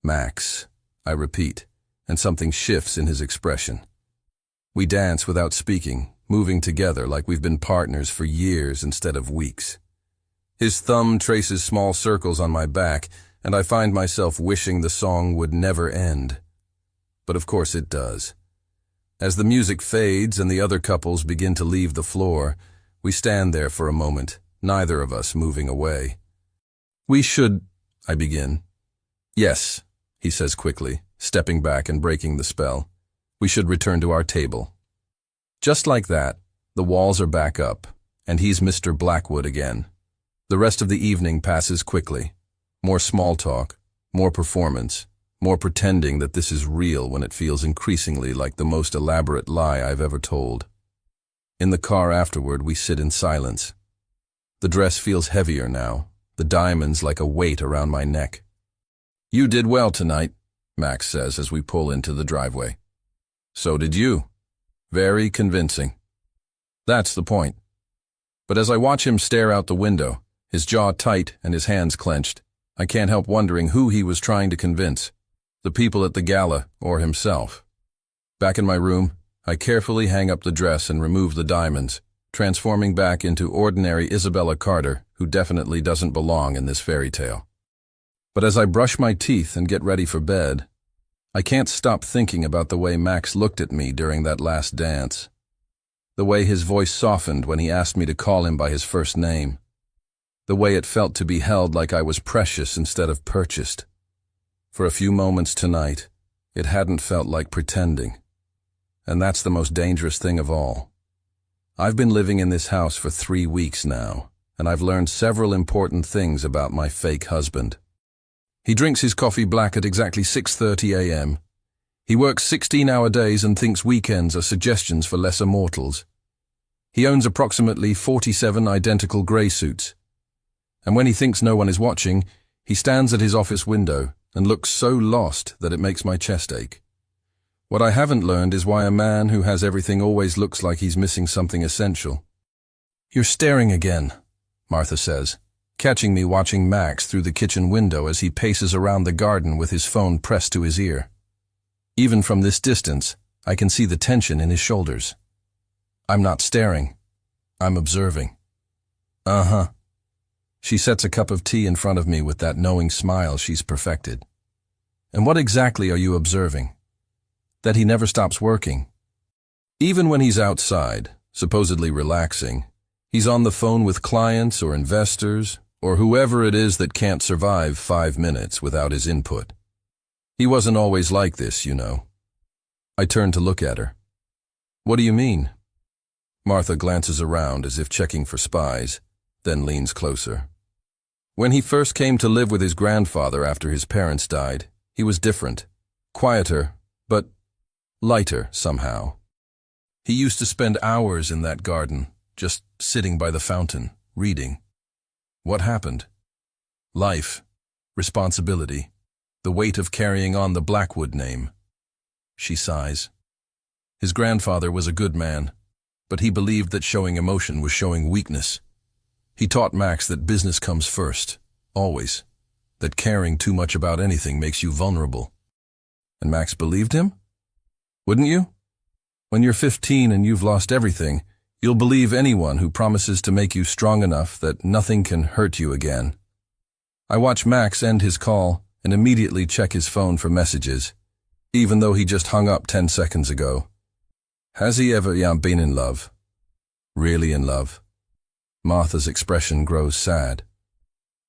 Max, I repeat, and something shifts in his expression. We dance without speaking, moving together like we've been partners for years instead of weeks. His thumb traces small circles on my back, and I find myself wishing the song would never end. But of course it does. As the music fades and the other couples begin to leave the floor, we stand there for a moment, neither of us moving away. We should, I begin. Yes, he says quickly, stepping back and breaking the spell. We should return to our table. Just like that, the walls are back up, and he's Mr. Blackwood again. The rest of the evening passes quickly. More small talk, more performance, more pretending that this is real when it feels increasingly like the most elaborate lie I've ever told. In the car afterward, we sit in silence. The dress feels heavier now, the diamonds like a weight around my neck. You did well tonight, Max says as we pull into the driveway. So did you. Very convincing. That's the point. But as I watch him stare out the window, his jaw tight and his hands clenched, I can't help wondering who he was trying to convince, the people at the gala or himself. Back in my room, I carefully hang up the dress and remove the diamonds, transforming back into ordinary Isabella Carter, who definitely doesn't belong in this fairy tale. But as I brush my teeth and get ready for bed, I can't stop thinking about the way Max looked at me during that last dance. The way his voice softened when he asked me to call him by his first name. The way it felt to be held like I was precious instead of purchased. For a few moments tonight, it hadn't felt like pretending. And that's the most dangerous thing of all. I've been living in this house for 3 weeks now, and I've learned several important things about my fake husband. He drinks his coffee black at exactly 6:30 a.m. He works 16-hour days and thinks weekends are suggestions for lesser mortals. He owns approximately 47 identical grey suits. And when he thinks no one is watching, he stands at his office window and looks so lost that it makes my chest ache. What I haven't learned is why a man who has everything always looks like he's missing something essential. You're staring again, Martha says, catching me watching Max through the kitchen window as he paces around the garden with his phone pressed to his ear. Even from this distance, I can see the tension in his shoulders. I'm not staring. I'm observing. Uh-huh. She sets a cup of tea in front of me with that knowing smile she's perfected. And what exactly are you observing? That he never stops working. Even when he's outside, supposedly relaxing, he's on the phone with clients or investors or whoever it is that can't survive 5 minutes without his input. He wasn't always like this, you know. I turn to look at her. What do you mean? Martha glances around as if checking for spies, then leans closer. When he first came to live with his grandfather after his parents died, he was different, quieter, but lighter somehow. He used to spend hours in that garden, just sitting by the fountain, reading. What happened? Life, responsibility, the weight of carrying on the Blackwood name. She sighs. His grandfather was a good man, but he believed that showing emotion was showing weakness. He taught Max that business comes first, always, that caring too much about anything makes you vulnerable. And Max believed him? Wouldn't you? When you're 15 and you've lost everything, You'll believe anyone who promises to make you strong enough that nothing can hurt you again. I watch Max end his call and immediately check his phone for messages, even though he just hung up 10 seconds ago. Has he ever been in love? Really in love? Martha's expression grows sad.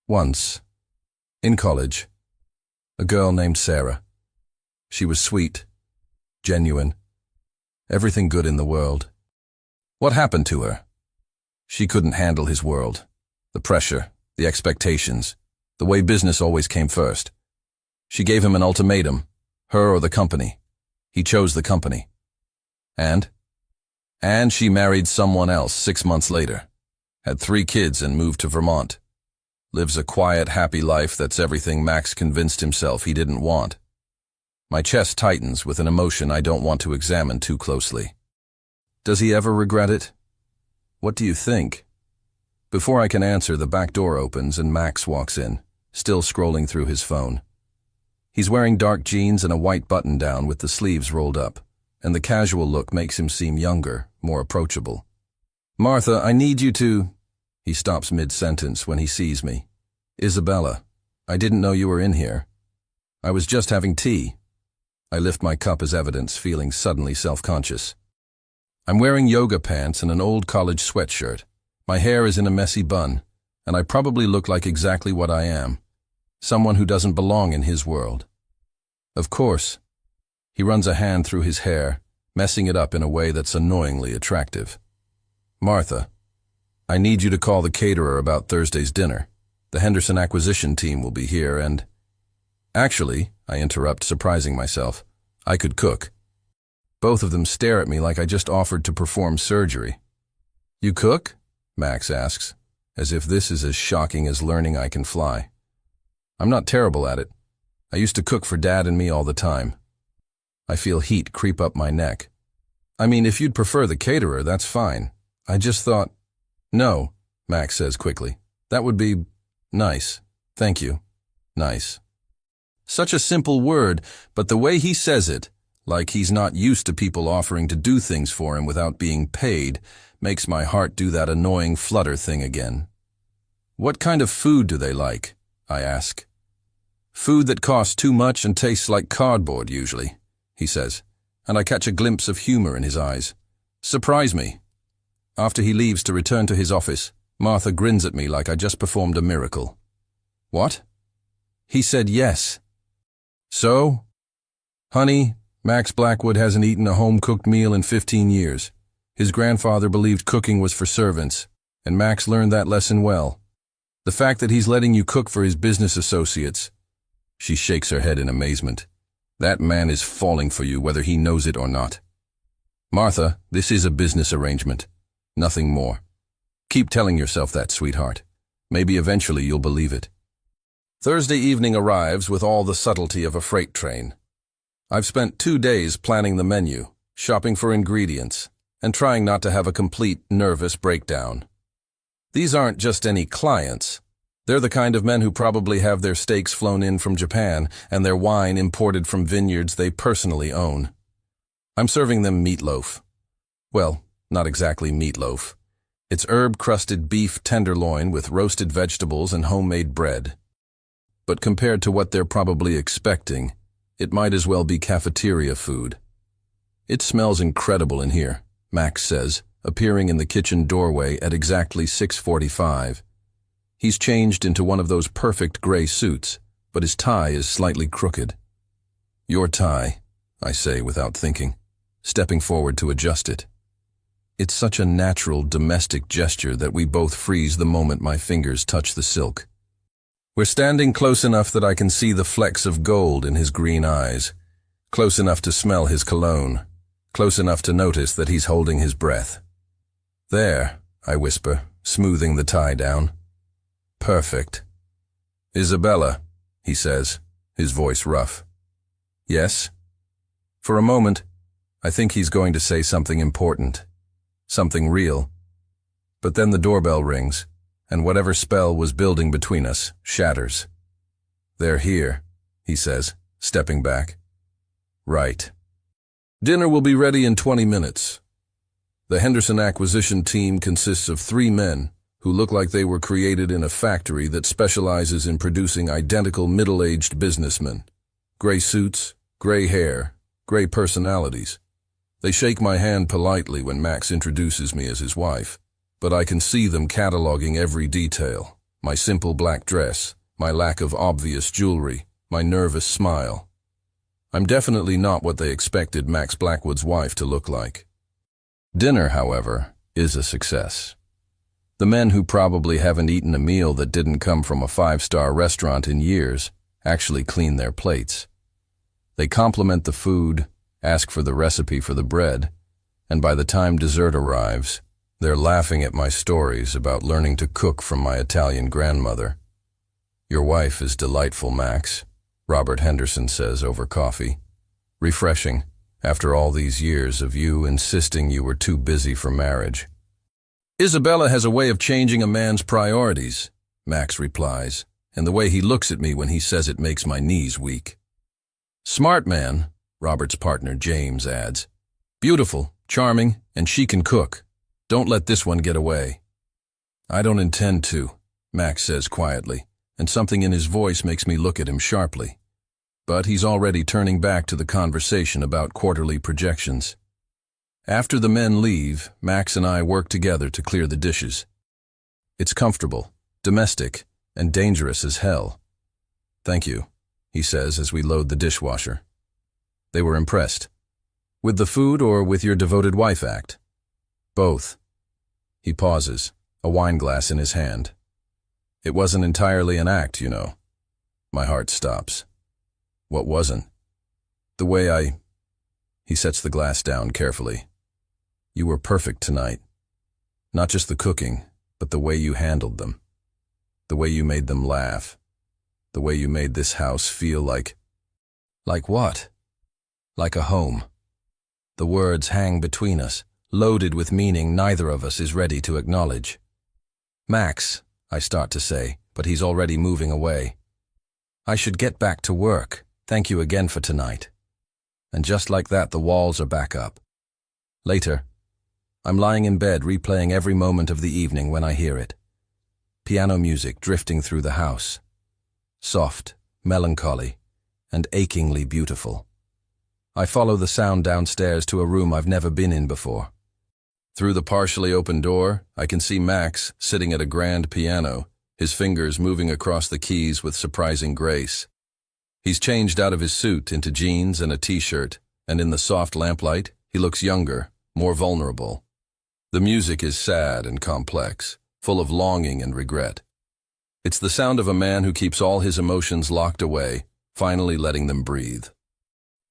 Once, in college, a girl named Sarah. She was sweet, genuine, everything good in the world. What happened to her? She couldn't handle his world. The pressure, the expectations, the way business always came first. She gave him an ultimatum, her or the company. He chose the company. And she married someone else 6 months later, had 3 kids and moved to Vermont. Lives a quiet, happy life that's everything Max convinced himself he didn't want. My chest tightens with an emotion I don't want to examine too closely. Does he ever regret it? What do you think? Before I can answer, the back door opens and Max walks in, still scrolling through his phone. He's wearing dark jeans and a white button-down with the sleeves rolled up, and the casual look makes him seem younger, more approachable. Martha, I need you to... He stops mid-sentence when he sees me. Isabella, I didn't know you were in here. I was just having tea. I lift my cup as evidence, feeling suddenly self-conscious. I'm wearing yoga pants and an old college sweatshirt. My hair is in a messy bun, and I probably look like exactly what I am. Someone who doesn't belong in his world. Of course. He runs a hand through his hair, messing it up in a way that's annoyingly attractive. Martha, I need you to call the caterer about Thursday's dinner. The Henderson acquisition team will be here and... Actually, I interrupt, surprising myself. I could cook. Both of them stare at me like I just offered to perform surgery. You cook? Max asks, as if this is as shocking as learning I can fly. I'm not terrible at it. I used to cook for Dad and me all the time. I feel heat creep up my neck. I mean, if you'd prefer the caterer, that's fine. I just thought... No, Max says quickly. That would be... nice. Thank you. Nice. Such a simple word, but the way he says it, like he's not used to people offering to do things for him without being paid, makes my heart do that annoying flutter thing again. What kind of food do they like? I ask. Food that costs too much and tastes like cardboard, usually, he says, and I catch a glimpse of humor in his eyes. Surprise me. After he leaves to return to his office, Martha grins at me like I just performed a miracle. What? He said yes. So? Honey, Max Blackwood hasn't eaten a home-cooked meal in 15 years. His grandfather believed cooking was for servants, and Max learned that lesson well. The fact that he's letting you cook for his business associates. She shakes her head in amazement. That man is falling for you whether he knows it or not. Martha, this is a business arrangement. Nothing more. Keep telling yourself that, sweetheart. Maybe eventually you'll believe it. Thursday evening arrives with all the subtlety of a freight train. I've spent 2 days planning the menu, shopping for ingredients, and trying not to have a complete nervous breakdown. These aren't just any clients. They're the kind of men who probably have their steaks flown in from Japan and their wine imported from vineyards they personally own. I'm serving them meatloaf. Well, not exactly meatloaf. It's herb-crusted beef tenderloin with roasted vegetables and homemade bread. But compared to what they're probably expecting, it might as well be cafeteria food. It smells incredible in here, Max says, appearing in the kitchen doorway at exactly 6:45. He's changed into one of those perfect gray suits, but his tie is slightly crooked. Your tie, I say without thinking, stepping forward to adjust it. It's such a natural, domestic gesture that we both freeze the moment my fingers touch the silk. We're standing close enough that I can see the flecks of gold in his green eyes, close enough to smell his cologne, close enough to notice that he's holding his breath. There, I whisper, smoothing the tie down. Perfect. Isabella, he says, his voice rough. Yes? For a moment, I think he's going to say something important, something real. But then the doorbell rings, and whatever spell was building between us shatters. They're here, he says, stepping back. Right. Dinner will be ready in 20 minutes. The Henderson acquisition team consists of 3 men who look like they were created in a factory that specializes in producing identical middle-aged businessmen. Gray suits, gray hair, gray personalities. They shake my hand politely when Max introduces me as his wife, but I can see them cataloging every detail. My simple black dress, my lack of obvious jewelry, my nervous smile. I'm definitely not what they expected Max Blackwood's wife to look like. Dinner, however, is a success. The men who probably haven't eaten a meal that didn't come from a 5-star restaurant in years actually clean their plates. They compliment the food, ask for the recipe for the bread, and by the time dessert arrives, they're laughing at my stories about learning to cook from my Italian grandmother. "Your wife is delightful, Max," Robert Henderson says over coffee. "Refreshing, after all these years of you insisting you were too busy for marriage." "Isabella has a way of changing a man's priorities," Max replies, and the way he looks at me when he says it makes my knees weak. "Smart man," Robert's partner James adds. "Beautiful, charming, and she can cook. Don't let this one get away." "I don't intend to," Max says quietly, and something in his voice makes me look at him sharply. But he's already turning back to the conversation about quarterly projections. After the men leave, Max and I work together to clear the dishes. It's comfortable, domestic, and dangerous as hell. "Thank you," he says as we load the dishwasher. They were impressed. "With the food or with your devoted wife act?" "Both." He pauses, a wine glass in his hand. "It wasn't entirely an act, you know." My heart stops. "What wasn't?" "The way He sets the glass down carefully. "You were perfect tonight. Not just the cooking, but the way you handled them. The way you made them laugh. The way you made this house feel like..." "Like what?" "Like a home." The words hang between us, loaded with meaning neither of us is ready to acknowledge. "Max," I start to say, but he's already moving away. "I should get back to work. Thank you again for tonight." And just like that, the walls are back up. Later, I'm lying in bed replaying every moment of the evening when I hear it. Piano music drifting through the house. Soft, melancholy, and achingly beautiful. I follow the sound downstairs to a room I've never been in before. Through the partially open door, I can see Max sitting at a grand piano, his fingers moving across the keys with surprising grace. He's changed out of his suit into jeans and a t-shirt, and in the soft lamplight, he looks younger, more vulnerable. The music is sad and complex, full of longing and regret. It's the sound of a man who keeps all his emotions locked away, finally letting them breathe.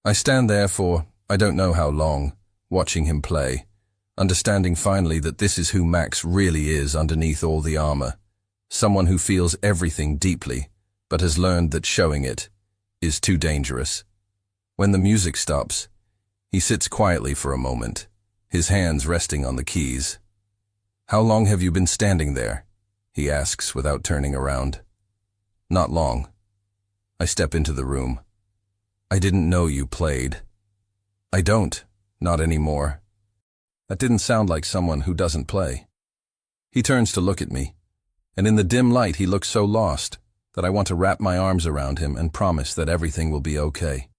I stand there for, I don't know how long, watching him play, understanding finally that this is who Max really is underneath all the armor. Someone who feels everything deeply, but has learned that showing it is too dangerous. When the music stops, he sits quietly for a moment, his hands resting on the keys. "How long have you been standing there?" he asks without turning around. "Not long." I step into the room. "I didn't know you played." "I don't, not anymore." That didn't sound like someone who doesn't play. He turns to look at me, and in the dim light he looks so lost that I want to wrap my arms around him and promise that everything will be okay.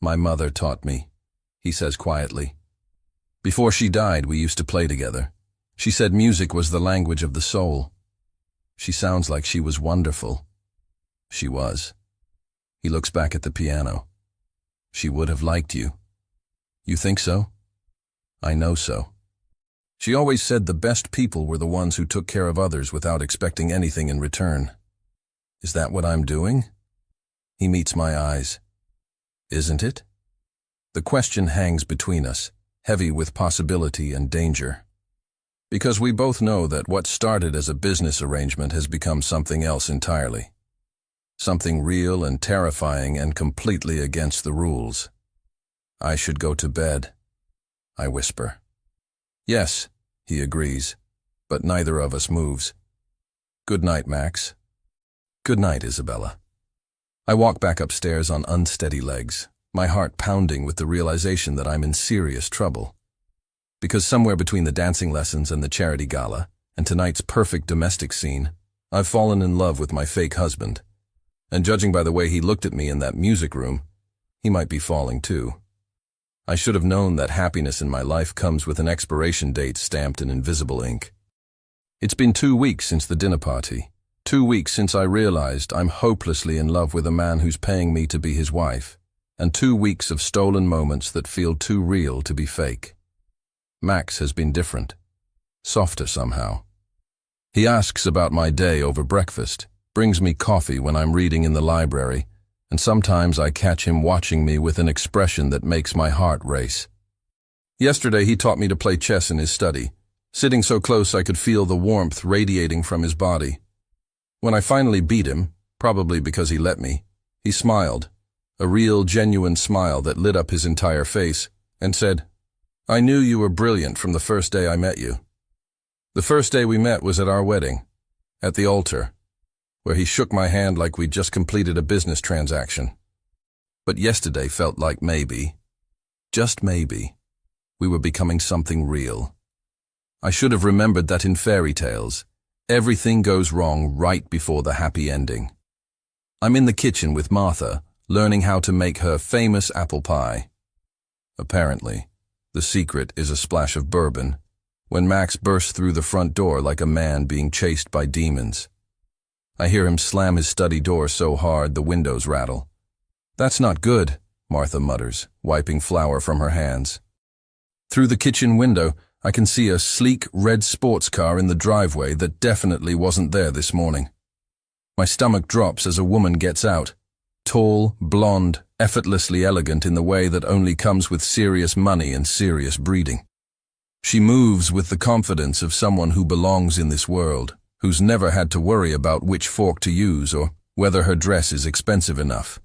"My mother taught me," he says quietly. "Before she died, we used to play together. She said music was the language of the soul. She sounds like she was wonderful." She was. He looks back at the piano. "She would have liked you." "You think so?" "I know so. She always said the best people were the ones who took care of others without expecting anything in return." "Is that what I'm doing?" He meets my eyes. "Isn't it?" The question hangs between us, heavy with possibility and danger. Because we both know that what started as a business arrangement has become something else entirely. Something real and terrifying and completely against the rules. "I should go to bed," I whisper. "Yes," he agrees, but neither of us moves. "Good night, Max." "Good night, Isabella." I walk back upstairs on unsteady legs, my heart pounding with the realization that I'm in serious trouble. because somewhere between the dancing lessons and the charity gala, and tonight's perfect domestic scene, I've fallen in love with my fake husband. And judging by the way he looked at me in that music room, he might be falling too. I should have known that happiness in my life comes with an expiration date stamped in invisible ink. It's been 2 weeks since the dinner party. 2 weeks since I realized I'm hopelessly in love with a man who's paying me to be his wife, and 2 weeks of stolen moments that feel too real to be fake. Max has been different, softer somehow. He asks about my day over breakfast, brings me coffee when I'm reading in the library, and sometimes I catch him watching me with an expression that makes my heart race. Yesterday he taught me to play chess in his study, sitting so close I could feel the warmth radiating from his body. When I finally beat him, probably because he let me, he smiled, a real, genuine smile that lit up his entire face, and said, "I knew you were brilliant from the first day I met you." The first day we met was at our wedding, at the altar, where he shook my hand like we'd just completed a business transaction. But yesterday felt like maybe, just maybe, we were becoming something real. I should have remembered that in fairy tales, everything goes wrong right before the happy ending. I'm in the kitchen with Martha, learning how to make her famous apple pie. Apparently, the secret is a splash of bourbon, when Max bursts through the front door like a man being chased by demons. I hear him slam his study door so hard the windows rattle. "That's not good," Martha mutters, wiping flour from her hands. Through the kitchen window, I can see a sleek red sports car in the driveway that definitely wasn't there this morning. My stomach drops as a woman gets out, tall, blonde, effortlessly elegant in the way that only comes with serious money and serious breeding. She moves with the confidence of someone who belongs in this world, who's never had to worry about which fork to use or whether her dress is expensive enough.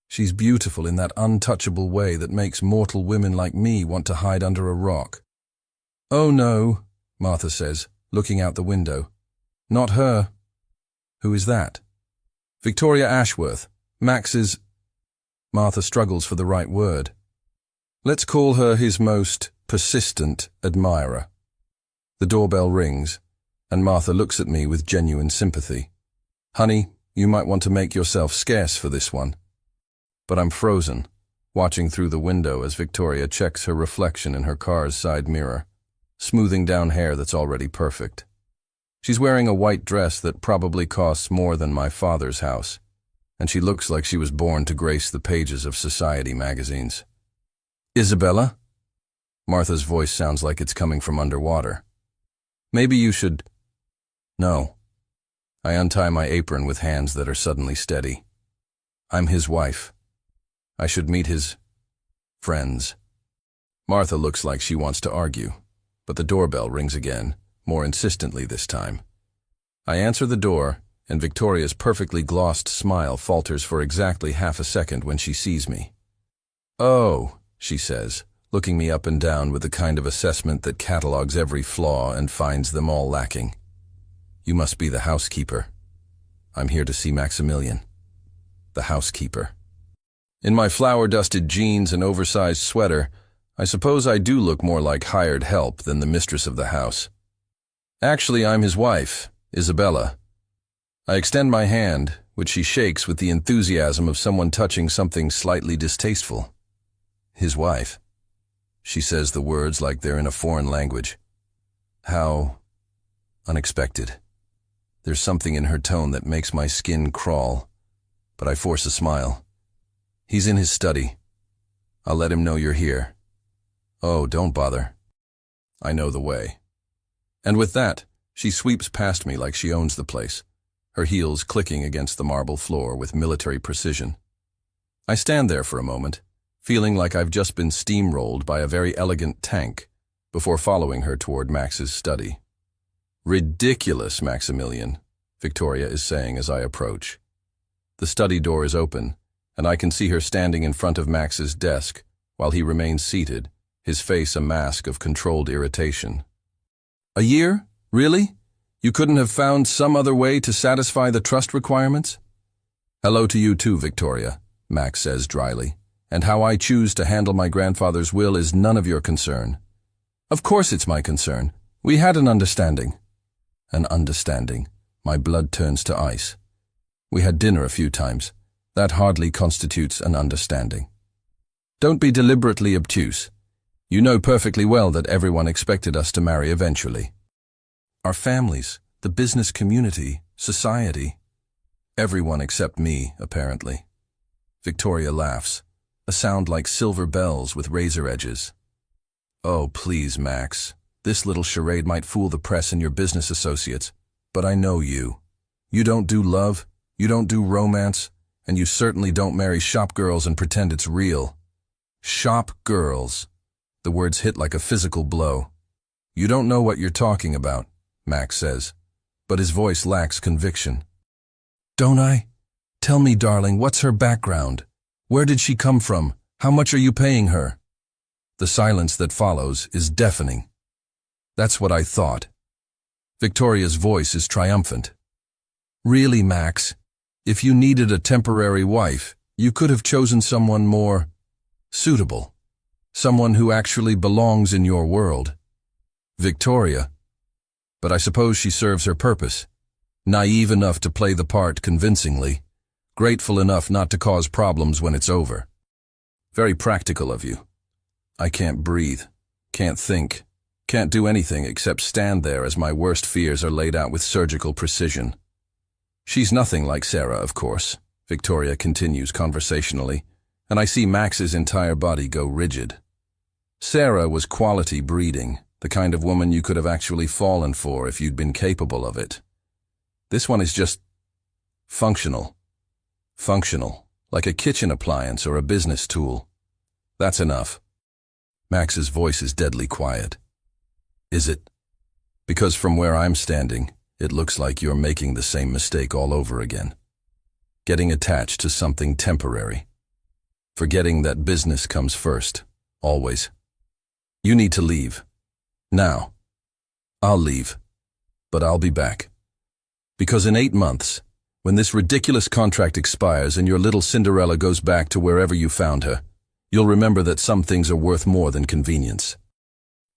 She's beautiful in that untouchable way that makes mortal women like me want to hide under a rock. "Oh no," Martha says, looking out the window. "Not her." "Who is that?" "Victoria Ashworth, Max's—" Martha struggles for the right word. "Let's call her his most persistent admirer." The doorbell rings, and Martha looks at me with genuine sympathy. "Honey, you might want to make yourself scarce for this one." But I'm frozen, watching through the window as Victoria checks her reflection in her car's side mirror, smoothing down hair that's already perfect. She's wearing a white dress that probably costs more than my father's house, and she looks like she was born to grace the pages of society magazines. "Isabella?" Martha's voice sounds like it's coming from underwater. "Maybe you should—" "No." I untie my apron with hands that are suddenly steady. "I'm his wife. I should meet his friends." Martha looks like she wants to argue, but the doorbell rings again, more insistently this time. I answer the door, and Victoria's perfectly glossed smile falters for exactly half a second when she sees me. "Oh," she says, looking me up and down with the kind of assessment that catalogues every flaw and finds them all lacking. "You must be the housekeeper. I'm here to see Maximilian." The housekeeper. In my flour-dusted jeans and oversized sweater, I suppose I do look more like hired help than the mistress of the house. "Actually, I'm his wife, Isabella." I extend my hand, which she shakes with the enthusiasm of someone touching something slightly distasteful. "His wife." She says the words like they're in a foreign language. How unexpected. There's something in her tone that makes my skin crawl, but I force a smile. "He's in his study. I'll let him know you're here." "Oh, don't bother. I know the way." And with that, she sweeps past me like she owns the place, her heels clicking against the marble floor with military precision. I stand there for a moment, feeling like I've just been steamrolled by a very elegant tank, before following her toward Max's study. "Ridiculous, Maximilian," Victoria is saying as I approach. The study door is open, and I can see her standing in front of Max's desk, while he remains seated, his face a mask of controlled irritation. "A year? Really? You couldn't have found some other way to satisfy the trust requirements?" "Hello to you too, Victoria," Max says dryly, "and how I choose to handle my grandfather's will is none of your concern. Of course it's my concern. We had an understanding. An understanding. My blood turns to ice. We had dinner a few times. That hardly constitutes an understanding. Don't be deliberately obtuse. You know perfectly well that everyone expected us to marry eventually. Our families, the business community, society. Everyone except me, apparently. Victoria laughs, a sound like silver bells with razor edges. Oh, please, Max. This little charade might fool the press and your business associates, but I know you. You don't do love, you don't do romance, and you certainly don't marry shop girls and pretend it's real. Shop girls. The words hit like a physical blow. You don't know what you're talking about, Max says, but his voice lacks conviction. Don't I? Tell me, darling, what's her background? Where did she come from? How much are you paying her? The silence that follows is deafening. That's what I thought. Victoria's voice is triumphant. Really, Max, if you needed a temporary wife, you could have chosen someone more suitable. Someone who actually belongs in your world. Victoria. But I suppose she serves her purpose. Naive enough to play the part convincingly. Grateful enough not to cause problems when it's over. Very practical of you. I can't breathe. Can't think. Can't do anything except stand there as my worst fears are laid out with surgical precision. She's nothing like Sarah, of course, Victoria continues conversationally, and I see Max's entire body go rigid. Sarah was quality breeding, the kind of woman you could have actually fallen for if you'd been capable of it. This one is just functional. Functional, like a kitchen appliance or a business tool. That's enough. Max's voice is deadly quiet. Is it? Because from where I'm standing, it looks like you're making the same mistake all over again. Getting attached to something temporary. Forgetting that business comes first, always. You need to leave. Now. I'll leave. But I'll be back. Because in 8 months, when this ridiculous contract expires and your little Cinderella goes back to wherever you found her, you'll remember that some things are worth more than convenience.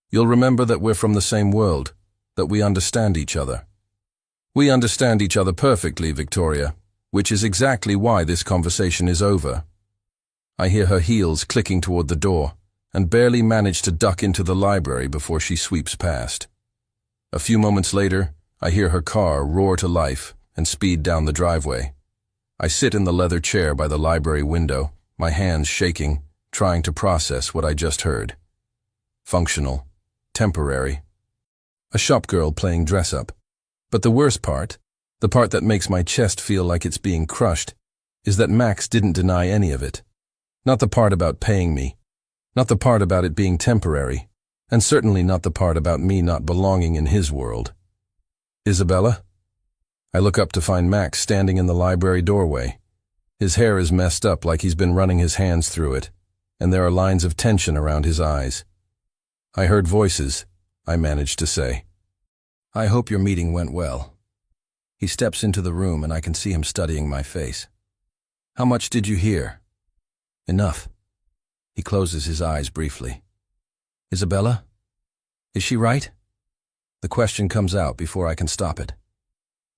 You'll remember that we're from the same world, that we understand each other. We understand each other perfectly, Victoria, which is exactly why this conversation is over. I hear her heels clicking toward the door, and barely manage to duck into the library before she sweeps past. A few moments later, I hear her car roar to life and speed down the driveway. I sit in the leather chair by the library window, my hands shaking, trying to process what I just heard. Functional. Temporary. A shop girl playing dress-up. But the worst part, the part that makes my chest feel like it's being crushed, is that Max didn't deny any of it. Not the part about paying me. Not the part about it being temporary. And certainly not the part about me not belonging in his world. Isabella? I look up to find Max standing in the library doorway. His hair is messed up like he's been running his hands through it, and there are lines of tension around his eyes. I heard voices, I managed to say. I hope your meeting went well. He steps into the room and I can see him studying my face. How much did you hear? Enough. He closes his eyes briefly. Isabella? Is she right? The question comes out before I can stop it.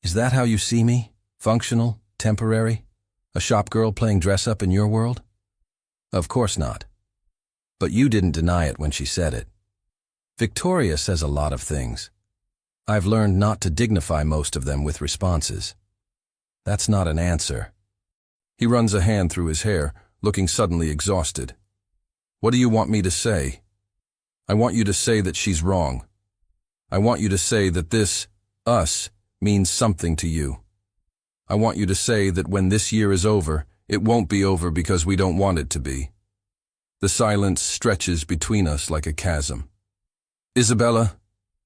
Is that how you see me? Functional? Temporary? A shop girl playing dress-up in your world? Of course not. But you didn't deny it when she said it. Victoria says a lot of things. I've learned not to dignify most of them with responses. That's not an answer. He runs a hand through his hair, looking suddenly exhausted. What do you want me to say? I want you to say that she's wrong. I want you to say that this, us, means something to you. I want you to say that when this year is over, it won't be over because we don't want it to be. The silence stretches between us like a chasm. Isabella,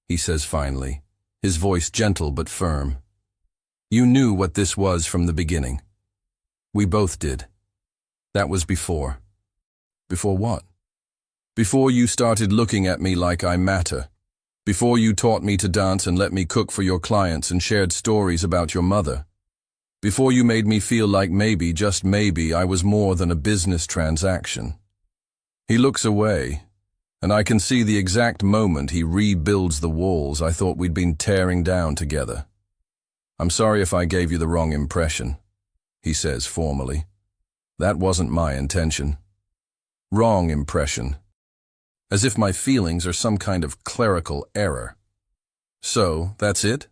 he says finally, his voice gentle but firm. You knew what this was from the beginning. We both did. That was before. Before what? Before you started looking at me like I matter. Before you taught me to dance and let me cook for your clients and shared stories about your mother. Before you made me feel like maybe, just maybe, I was more than a business transaction. He looks away, And I can see the exact moment he rebuilds the walls I thought we'd been tearing down together. I'm sorry if I gave you the wrong impression, he says formally. That wasn't my intention. Wrong impression. As if my feelings are some kind of clerical error. So, that's it?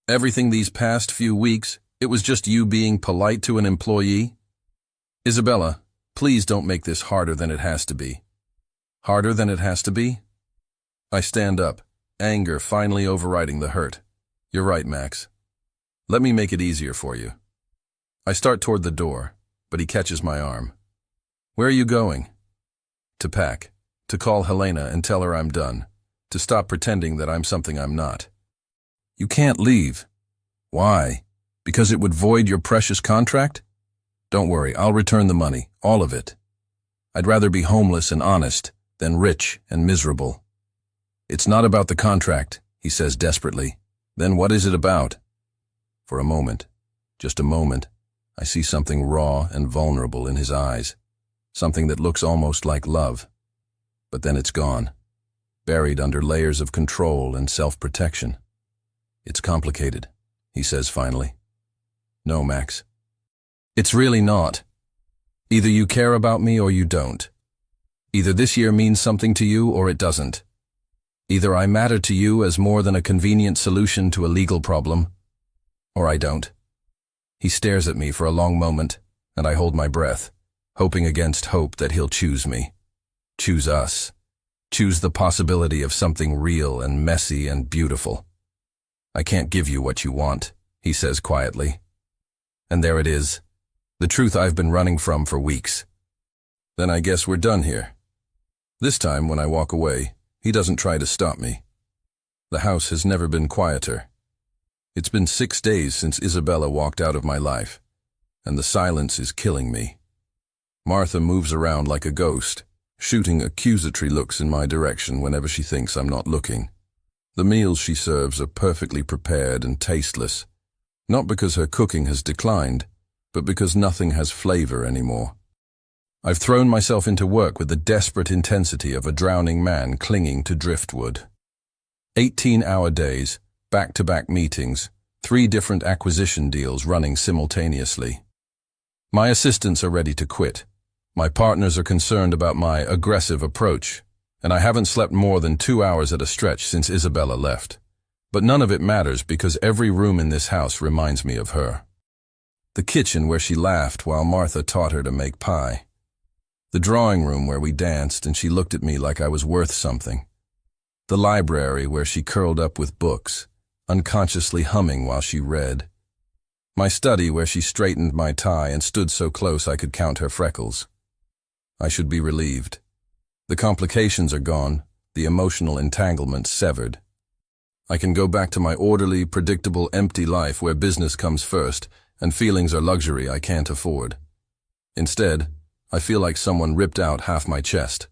Everything these past few weeks, it was just you being polite to an employee? Isabella, please don't make this harder than it has to be. Harder than it has to be? I stand up, anger finally overriding the hurt. You're right, Max. Let me make it easier for you. I start toward the door, but he catches my arm. Where are you going? To pack. To call Helena and tell her I'm done. To stop pretending that I'm something I'm not. You can't leave. Why? Because it would void your precious contract? Don't worry, I'll return the money, all of it. I'd rather be homeless and honest than rich and miserable. It's not about the contract, he says desperately. Then what is it about? For a moment, just a moment, I see something raw and vulnerable in his eyes. Something that looks almost like love. But then it's gone, buried under layers of control and self-protection. It's complicated, he says finally. No, Max. It's really not. Either you care about me or you don't. Either this year means something to you or it doesn't. Either I matter to you as more than a convenient solution to a legal problem, or I don't. He stares at me for a long moment, and I hold my breath, hoping against hope that he'll choose me. Choose us. Choose the possibility of something real and messy and beautiful. I can't give you what you want, he says quietly. And there it is. The truth I've been running from for weeks. Then I guess we're done here. This time, when I walk away, he doesn't try to stop me. The house has never been quieter. It's been 6 days since Isabella walked out of my life, and the silence is killing me. Martha moves around like a ghost, shooting accusatory looks in my direction whenever she thinks I'm not looking. The meals she serves are perfectly prepared and tasteless, not because her cooking has declined, but because nothing has flavor anymore. I've thrown myself into work with the desperate intensity of a drowning man clinging to driftwood. 18-hour days, back-to-back meetings, 3 different acquisition deals running simultaneously. My assistants are ready to quit. My partners are concerned about my aggressive approach, and I haven't slept more than 2 hours at a stretch since Isabella left. But none of it matters because every room in this house reminds me of her. The kitchen where she laughed while Martha taught her to make pie. The drawing room where we danced and she looked at me like I was worth something. The library where she curled up with books, unconsciously humming while she read. My study where she straightened my tie and stood so close I could count her freckles. I should be relieved. The complications are gone, the emotional entanglement severed. I can go back to my orderly, predictable, empty life where business comes first and feelings are luxury I can't afford. Instead, I feel like someone ripped out half my chest.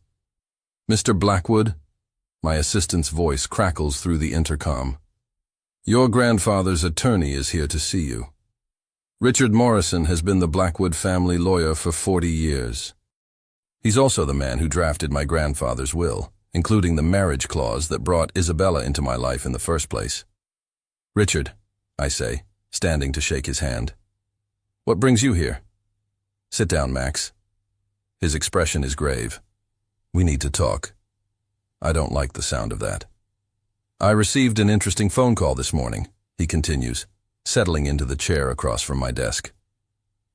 Mr. Blackwood? My assistant's voice crackles through the intercom. Your grandfather's attorney is here to see you. Richard Morrison has been the Blackwood family lawyer for 40 years. He's also the man who drafted my grandfather's will, including the marriage clause that brought Isabella into my life in the first place. Richard, I say, standing to shake his hand. What brings you here? Sit down, Max. His expression is grave. We need to talk. I don't like the sound of that. I received an interesting phone call this morning, he continues, settling into the chair across from my desk.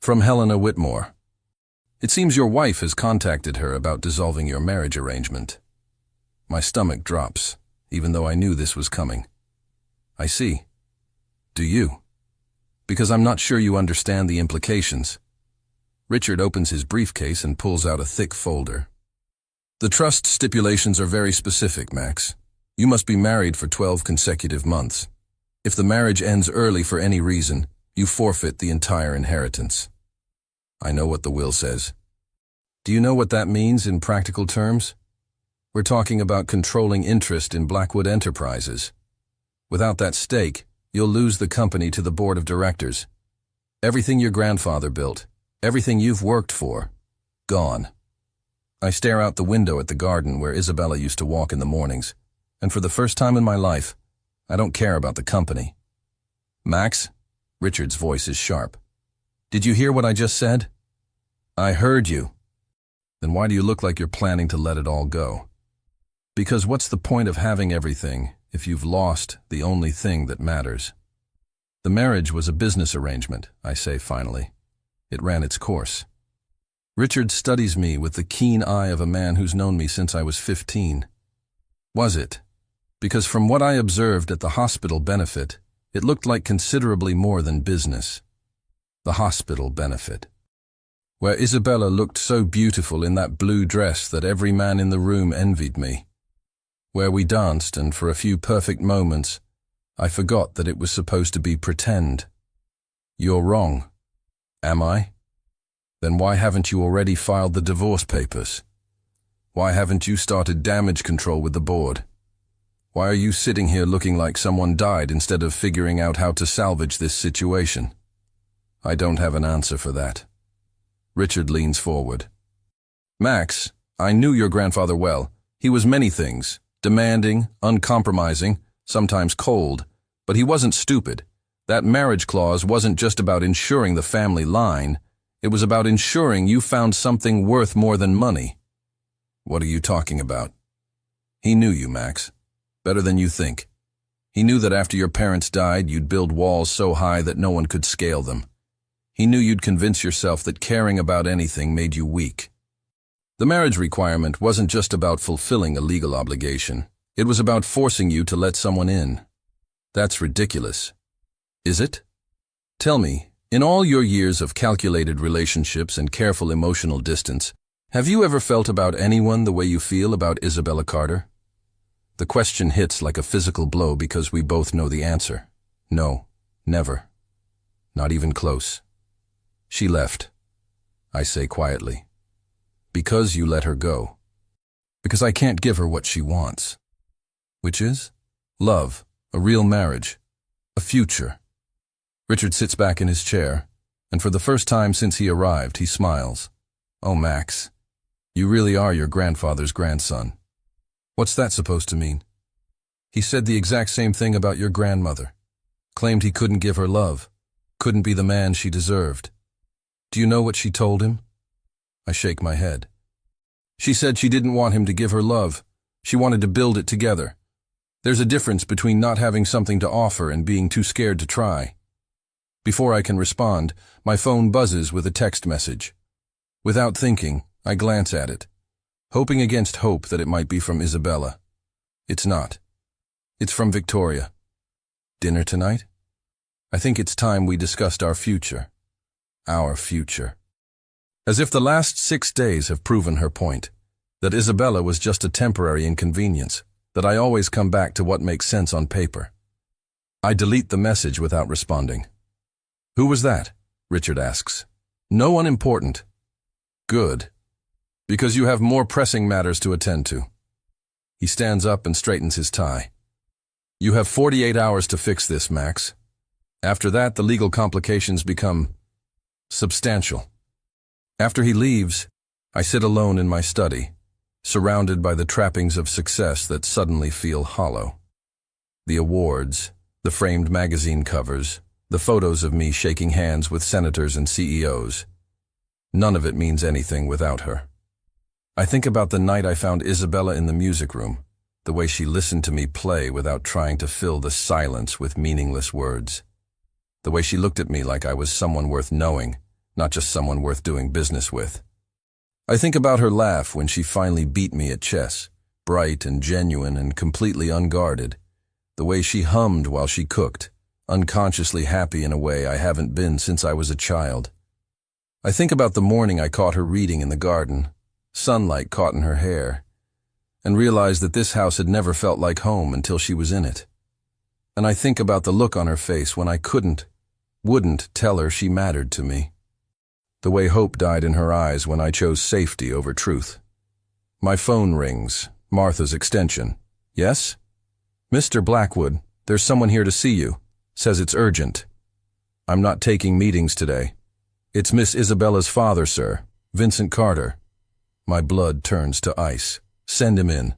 From Helena Whitmore. It seems your wife has contacted her about dissolving your marriage arrangement. My stomach drops, even though I knew this was coming. I see. Do you? Because I'm not sure you understand the implications. Richard opens his briefcase and pulls out a thick folder. The trust stipulations are very specific, Max. You must be married for 12 consecutive months. If the marriage ends early for any reason, you forfeit the entire inheritance. I know what the will says. Do you know what that means in practical terms? We're talking about controlling interest in Blackwood Enterprises. Without that stake, you'll lose the company to the board of directors. Everything your grandfather built, everything you've worked for, gone. I stare out the window at the garden where Isabella used to walk in the mornings, and for the first time in my life, I don't care about the company. Max? Richard's voice is sharp. Did you hear what I just said? I heard you. Then why do you look like you're planning to let it all go? Because what's the point of having everything if you've lost the only thing that matters? The marriage was a business arrangement, I say finally. It ran its course. Richard studies me with the keen eye of a man who's known me since I was 15. Was it? Because from what I observed at the hospital benefit, it looked like considerably more than business. The hospital benefit. Where Isabella looked so beautiful in that blue dress that every man in the room envied me. Where we danced, and for a few perfect moments, I forgot that it was supposed to be pretend. You're wrong. Am I? Then why haven't you already filed the divorce papers? Why haven't you started damage control with the board? Why are you sitting here looking like someone died instead of figuring out how to salvage this situation? I don't have an answer for that. Richard leans forward. Max, I knew your grandfather well. He was many things. Demanding, uncompromising, sometimes cold, but he wasn't stupid. That marriage clause wasn't just about ensuring the family line, it was about ensuring you found something worth more than money. What are you talking about? He knew you, Max. Better than you think. He knew that after your parents died, you'd build walls so high that no one could scale them. He knew you'd convince yourself that caring about anything made you weak. The marriage requirement wasn't just about fulfilling a legal obligation. It was about forcing you to let someone in. That's ridiculous. Is it? Tell me, in all your years of calculated relationships and careful emotional distance, have you ever felt about anyone the way you feel about Isabella Carter? The question hits like a physical blow because we both know the answer. No, never. Not even close. She left, I say quietly. Because you let her go. Because I can't give her what she wants. Which is? Love, a real marriage, a future. Richard sits back in his chair, and for the first time since he arrived, he smiles. Oh, Max, you really are your grandfather's grandson. What's that supposed to mean? He said the exact same thing about your grandmother. Claimed he couldn't give her love, couldn't be the man she deserved. Do you know what she told him? I shake my head. She said she didn't want him to give her love. She wanted to build it together. There's a difference between not having something to offer and being too scared to try. Before I can respond, my phone buzzes with a text message. Without thinking, I glance at it, hoping against hope that it might be from Isabella. It's not. It's from Victoria. Dinner tonight? I think it's time we discussed our future. Our future. As if the last 6 days have proven her point, that Isabella was just a temporary inconvenience, that I always come back to what makes sense on paper. I delete the message without responding. Who was that? Richard asks. No one important. Good. Because you have more pressing matters to attend to. He stands up and straightens his tie. You have 48 hours to fix this, Max. After that, the legal complications become substantial. After he leaves, I sit alone in my study, surrounded by the trappings of success that suddenly feel hollow. The awards, the framed magazine covers, the photos of me shaking hands with senators and CEOs. None of it means anything without her. I think about the night I found Isabella in the music room, the way she listened to me play without trying to fill the silence with meaningless words. The way she looked at me like I was someone worth knowing, not just someone worth doing business with. I think about her laugh when she finally beat me at chess, bright and genuine and completely unguarded. The way she hummed while she cooked, unconsciously happy in a way I haven't been since I was a child. I think about the morning I caught her reading in the garden, sunlight caught in her hair, and realized that this house had never felt like home until she was in it. And I think about the look on her face when I wouldn't tell her she mattered to me. The way hope died in her eyes when I chose safety over truth. My phone rings, Martha's extension. Yes? Mr. Blackwood, there's someone here to see you. Says it's urgent. I'm not taking meetings today. It's Miss Isabella's father, sir, Vincent Carter. My blood turns to ice. Send him in.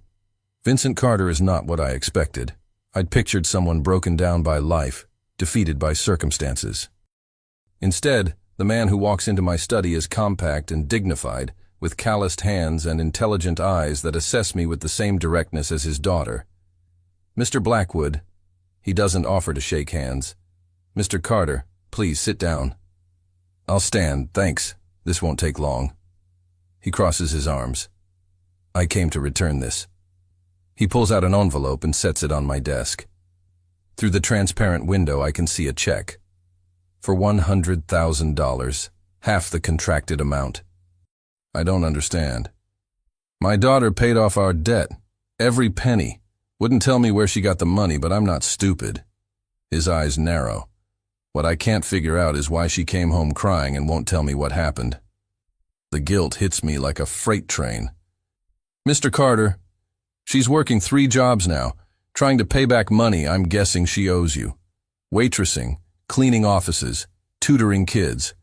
Vincent Carter is not what I expected. I'd pictured someone broken down by life, defeated by circumstances. Instead, the man who walks into my study is compact and dignified, with calloused hands and intelligent eyes that assess me with the same directness as his daughter. Mr. Blackwood. He doesn't offer to shake hands. Mr. Carter, please sit down. I'll stand, thanks. This won't take long. He crosses his arms. I came to return this. He pulls out an envelope and sets it on my desk. Through the transparent window I can see a check. For $100,000, half the contracted amount. I don't understand. My daughter paid off our debt. Every penny. Wouldn't tell me where she got the money, but I'm not stupid. His eyes narrow. What I can't figure out is why she came home crying and won't tell me what happened. The guilt hits me like a freight train. Mr. Carter, she's working 3 jobs now, trying to pay back money I'm guessing she owes you. Waitressing, cleaning offices, tutoring kids.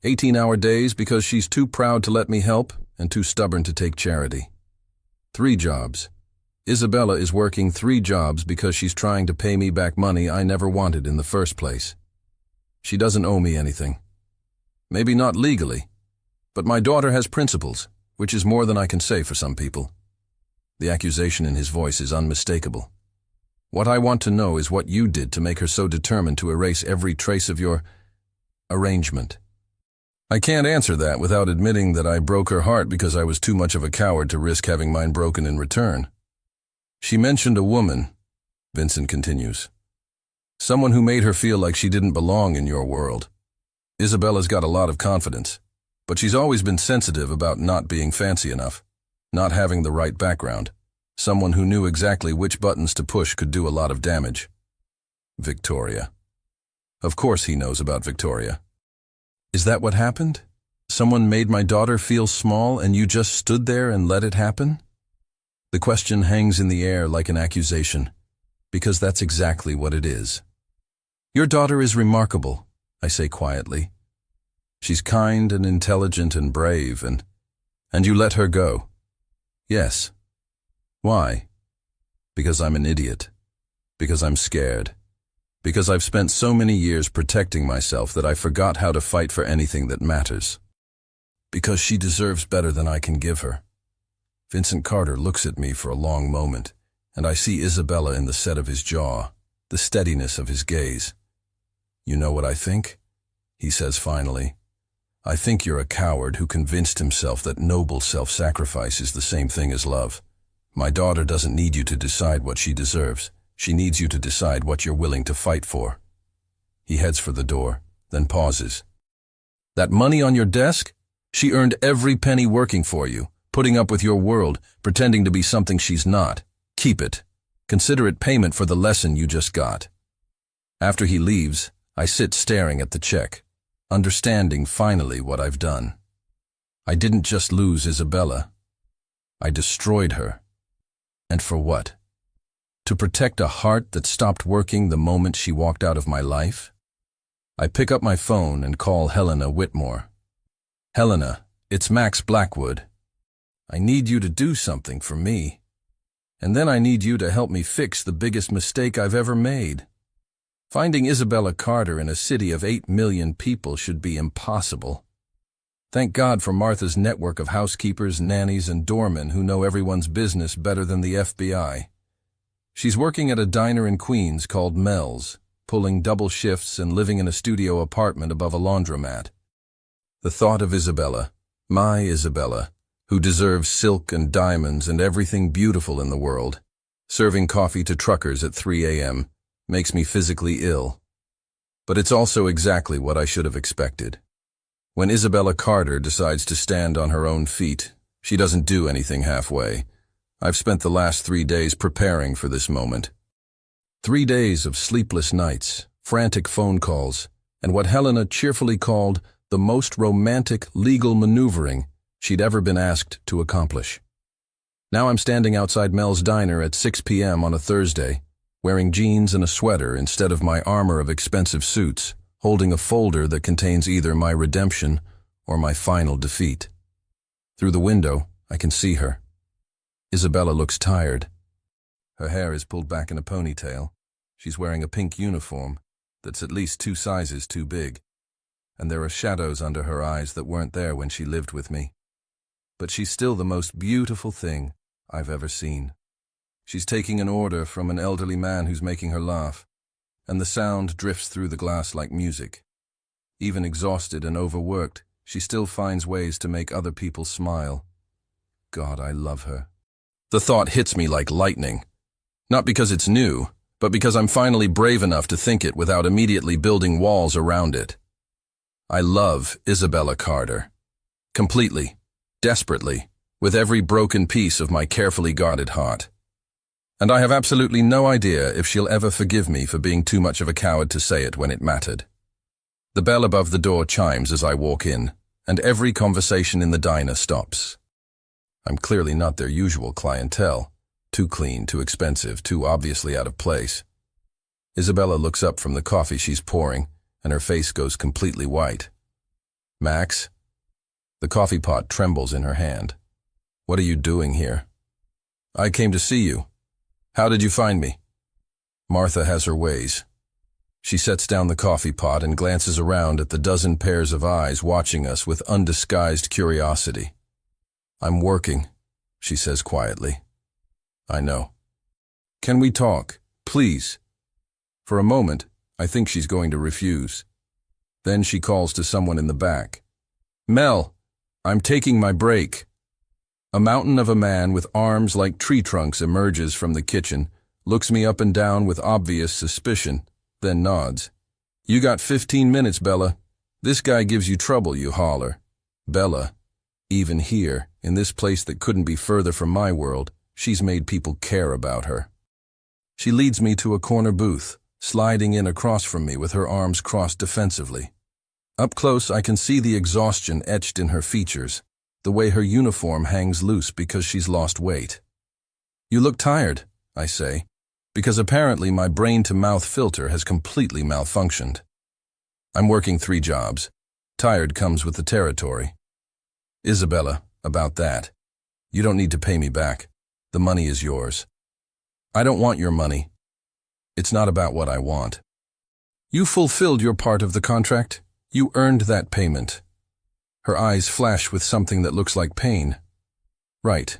18-hour days because she's too proud to let me help and too stubborn to take charity. 3 jobs. Isabella is working 3 jobs because she's trying to pay me back money I never wanted in the first place. She doesn't owe me anything. Maybe not legally, but my daughter has principles, which is more than I can say for some people. The accusation in his voice is unmistakable. What I want to know is what you did to make her so determined to erase every trace of your arrangement. I can't answer that without admitting that I broke her heart because I was too much of a coward to risk having mine broken in return. She mentioned a woman, Vincent continues. Someone who made her feel like she didn't belong in your world. Isabella's got a lot of confidence, but she's always been sensitive about not being fancy enough, not having the right background. Someone who knew exactly which buttons to push could do a lot of damage. Victoria. Of course he knows about Victoria. Is that what happened? Someone made my daughter feel small and you just stood there and let it happen? The question hangs in the air like an accusation, because that's exactly what it is. Your daughter is remarkable, I say quietly. She's kind and intelligent and brave, and you let her go. Yes. Why? Because I'm an idiot. Because I'm scared. Because I've spent so many years protecting myself that I forgot how to fight for anything that matters. Because she deserves better than I can give her. Vincent Carter looks at me for a long moment, and I see Isabella in the set of his jaw, the steadiness of his gaze. You know what I think? He says finally. I think you're a coward who convinced himself that noble self-sacrifice is the same thing as love. My daughter doesn't need you to decide what she deserves. She needs you to decide what you're willing to fight for. He heads for the door, then pauses. That money on your desk? She earned every penny working for you, putting up with your world, pretending to be something she's not. Keep it. Consider it payment for the lesson you just got. After he leaves, I sit staring at the check, understanding finally what I've done. I didn't just lose Isabella. I destroyed her. And for what? To protect a heart that stopped working the moment she walked out of my life? I pick up my phone and call Helena Whitmore. Helena, it's Max Blackwood. I need you to do something for me. And then I need you to help me fix the biggest mistake I've ever made. Finding Isabella Carter in a city of 8 million people should be impossible. Thank God for Martha's network of housekeepers, nannies, and doormen who know everyone's business better than the FBI. She's working at a diner in Queens called Mel's, pulling double shifts and living in a studio apartment above a laundromat. The thought of Isabella, my Isabella, who deserves silk and diamonds and everything beautiful in the world, serving coffee to truckers at 3 a.m., makes me physically ill. But it's also exactly what I should have expected. When Isabella Carter decides to stand on her own feet, she doesn't do anything halfway. I've spent the last 3 days preparing for this moment. 3 days of sleepless nights, frantic phone calls, and what Helena cheerfully called the most romantic legal maneuvering she'd ever been asked to accomplish. Now I'm standing outside Mel's diner at 6 p.m. on a Thursday, wearing jeans and a sweater instead of my armor of expensive suits, holding a folder that contains either my redemption or my final defeat. Through the window, I can see her. Isabella looks tired. Her hair is pulled back in a ponytail. She's wearing a pink uniform that's at least 2 sizes too big, and there are shadows under her eyes that weren't there when she lived with me. But she's still the most beautiful thing I've ever seen. She's taking an order from an elderly man who's making her laugh, and the sound drifts through the glass like music. Even exhausted and overworked, she still finds ways to make other people smile. God, I love her. The thought hits me like lightning. Not because it's new, but because I'm finally brave enough to think it without immediately building walls around it. I love Isabella Carter. Completely, desperately, with every broken piece of my carefully guarded heart. And I have absolutely no idea if she'll ever forgive me for being too much of a coward to say it when it mattered. The bell above the door chimes as I walk in, and every conversation in the diner stops. I'm clearly not their usual clientele. Too clean, too expensive, too obviously out of place. Isabella looks up from the coffee she's pouring, and her face goes completely white. Max? The coffee pot trembles in her hand. What are you doing here? I came to see you. How did you find me? Martha has her ways. She sets down the coffee pot and glances around at the dozen pairs of eyes watching us with undisguised curiosity. I'm working, she says quietly. I know. Can we talk, please? For a moment, I think she's going to refuse. Then she calls to someone in the back. Mel, I'm taking my break. A mountain of a man with arms like tree trunks emerges from the kitchen, looks me up and down with obvious suspicion, then nods. You got 15 minutes, Bella. This guy gives you trouble, you holler. Bella, even here, in this place that couldn't be further from my world, she's made people care about her. She leads me to a corner booth, sliding in across from me with her arms crossed defensively. Up close, I can see the exhaustion etched in her features, the way her uniform hangs loose because she's lost weight. You look tired, I say, because apparently my brain-to-mouth filter has completely malfunctioned. I'm working 3 jobs. Tired comes with the territory. Isabella, about that. You don't need to pay me back. The money is yours. I don't want your money. It's not about what I want. You fulfilled your part of the contract. You earned that payment. Her eyes flash with something that looks like pain. Right.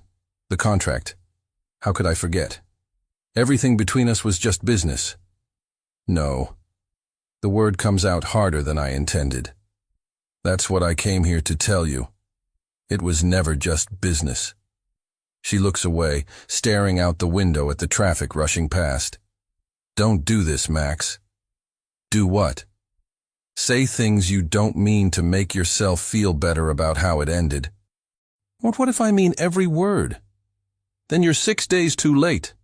The contract. How could I forget? Everything between us was just business. No. The word comes out harder than I intended. That's what I came here to tell you. It was never just business. She looks away, staring out the window at the traffic rushing past. Don't do this, Max. Do what? Say things you don't mean to make yourself feel better about how it ended. What if I mean every word? Then you're 6 days too late.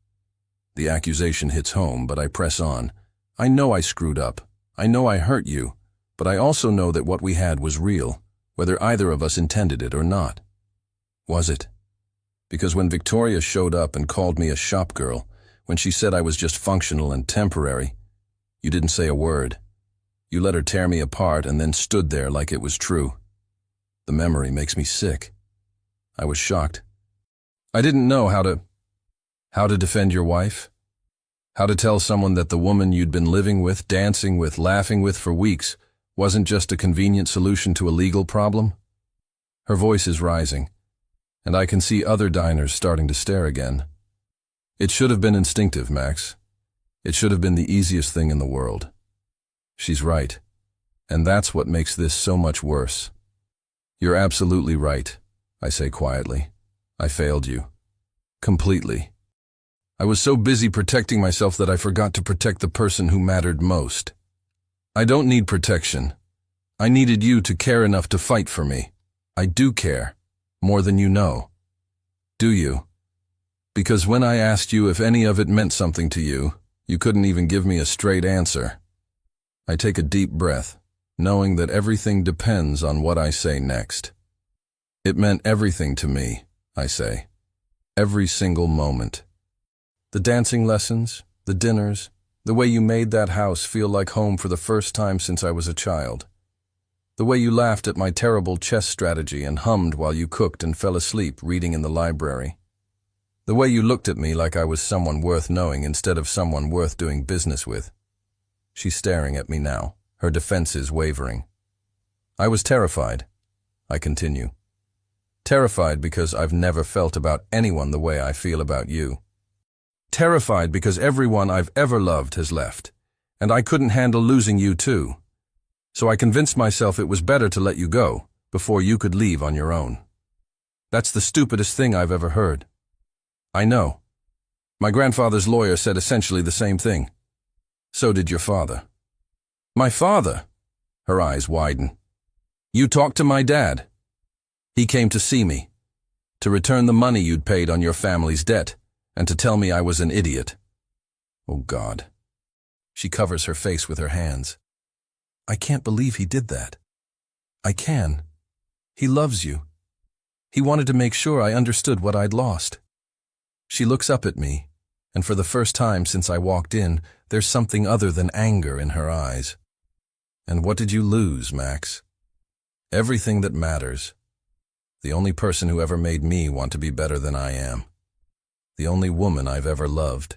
The accusation hits home, but I press on. I know I screwed up. I know I hurt you, but I also know that what we had was real, whether either of us intended it or not. Was it? Because when Victoria showed up and called me a shop girl, when she said I was just functional and temporary, you didn't say a word. You let her tear me apart and then stood there like it was true. The memory makes me sick. I was shocked. I didn't know how to defend your wife? How to tell someone that the woman you'd been living with, dancing with, laughing with for weeks wasn't just a convenient solution to a legal problem? Her voice is rising, and I can see other diners starting to stare again. It should have been instinctive, Max. It should have been the easiest thing in the world. She's right, and that's what makes this so much worse. You're absolutely right, I say quietly. I failed you. Completely. I was so busy protecting myself that I forgot to protect the person who mattered most. I don't need protection. I needed you to care enough to fight for me. I do care, more than you know. Do you? Because when I asked you if any of it meant something to you, you couldn't even give me a straight answer. I take a deep breath, knowing that everything depends on what I say next. It meant everything to me, I say. Every single moment. The dancing lessons, the dinners, the way you made that house feel like home for the first time since I was a child. The way you laughed at my terrible chess strategy and hummed while you cooked and fell asleep reading in the library. The way you looked at me like I was someone worth knowing instead of someone worth doing business with. She's staring at me now, her defenses wavering. I was terrified. I continue. Terrified because I've never felt about anyone the way I feel about you. Terrified because everyone I've ever loved has left, and I couldn't handle losing you too. So I convinced myself it was better to let you go before you could leave on your own. That's the stupidest thing I've ever heard. I know. My grandfather's lawyer said essentially the same thing. So did your father. My father? Her eyes widen. You talked to my dad. He came to see me, to return the money you'd paid on your family's debt, and to tell me I was an idiot. Oh God. She covers her face with her hands. I can't believe he did that. I can. He loves you. He wanted to make sure I understood what I'd lost. She looks up at me, and for the first time since I walked in, there's something other than anger in her eyes. And what did you lose, Max? Everything that matters. The only person who ever made me want to be better than I am. The only woman I've ever loved.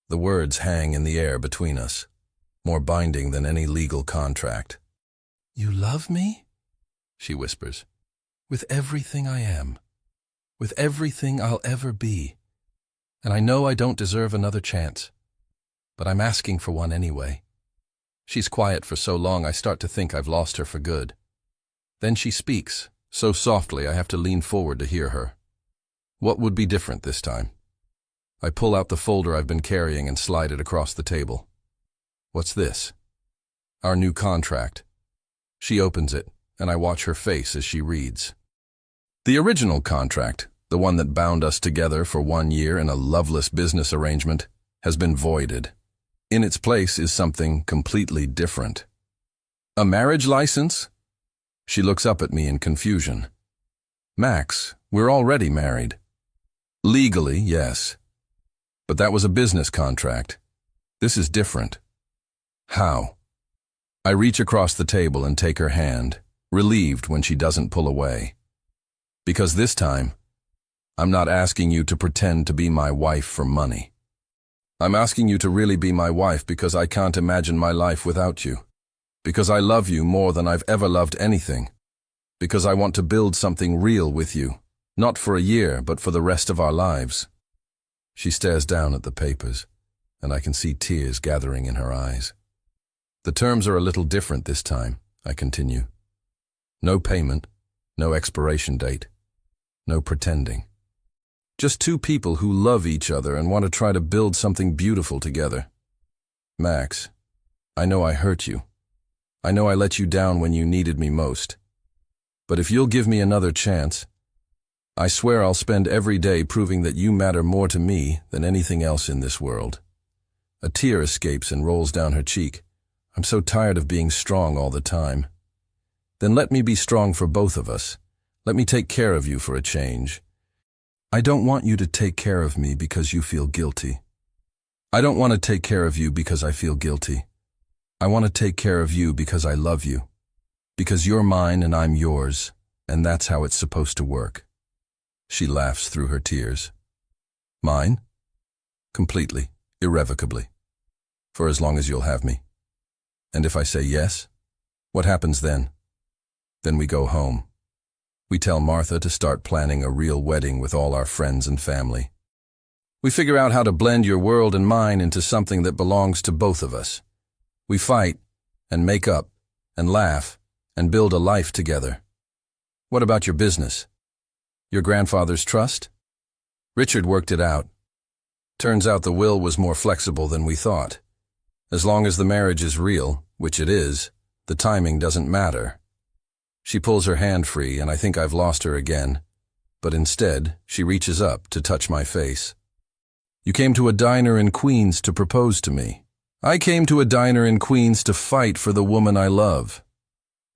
The words hang in the air between us, more binding than any legal contract. You love me? She whispers. With everything I am. With everything I'll ever be. And I know I don't deserve another chance, but I'm asking for one anyway. She's quiet for so long I start to think I've lost her for good. Then she speaks, so softly I have to lean forward to hear her. What would be different this time? I pull out the folder I've been carrying and slide it across the table. What's this? Our new contract. She opens it, and I watch her face as she reads. The original contract, the one that bound us together for 1 year in a loveless business arrangement, has been voided. In its place is something completely different. A marriage license? She looks up at me in confusion. Max, we're already married. Legally, yes. But that was a business contract. This is different. How? I reach across the table and take her hand, relieved when she doesn't pull away. Because this time, I'm not asking you to pretend to be my wife for money. I'm asking you to really be my wife because I can't imagine my life without you. Because I love you more than I've ever loved anything. Because I want to build something real with you, not for a year, but for the rest of our lives. She stares down at the papers, and I can see tears gathering in her eyes. The terms are a little different this time, I continue. No payment, no expiration date, no pretending. Just two people who love each other and want to try to build something beautiful together. Max, I know I hurt you. I know I let you down when you needed me most. But if you'll give me another chance, I swear I'll spend every day proving that you matter more to me than anything else in this world. A tear escapes and rolls down her cheek. I'm so tired of being strong all the time. Then let me be strong for both of us. Let me take care of you for a change. I don't want you to take care of me because you feel guilty. I don't want to take care of you because I feel guilty. I want to take care of you because I love you. Because you're mine and I'm yours, and that's how it's supposed to work. She laughs through her tears. Mine? Completely, irrevocably. For as long as you'll have me. And if I say yes, what happens then? Then we go home. We tell Martha to start planning a real wedding with all our friends and family. We figure out how to blend your world and mine into something that belongs to both of us. We fight, and make up, and laugh, and build a life together. What about your business? Your grandfather's trust? Richard worked it out. Turns out the will was more flexible than we thought. As long as the marriage is real, which it is, the timing doesn't matter. She pulls her hand free, and I think I've lost her again. But instead, she reaches up to touch my face. You came to a diner in Queens to propose to me. I came to a diner in Queens to fight for the woman I love.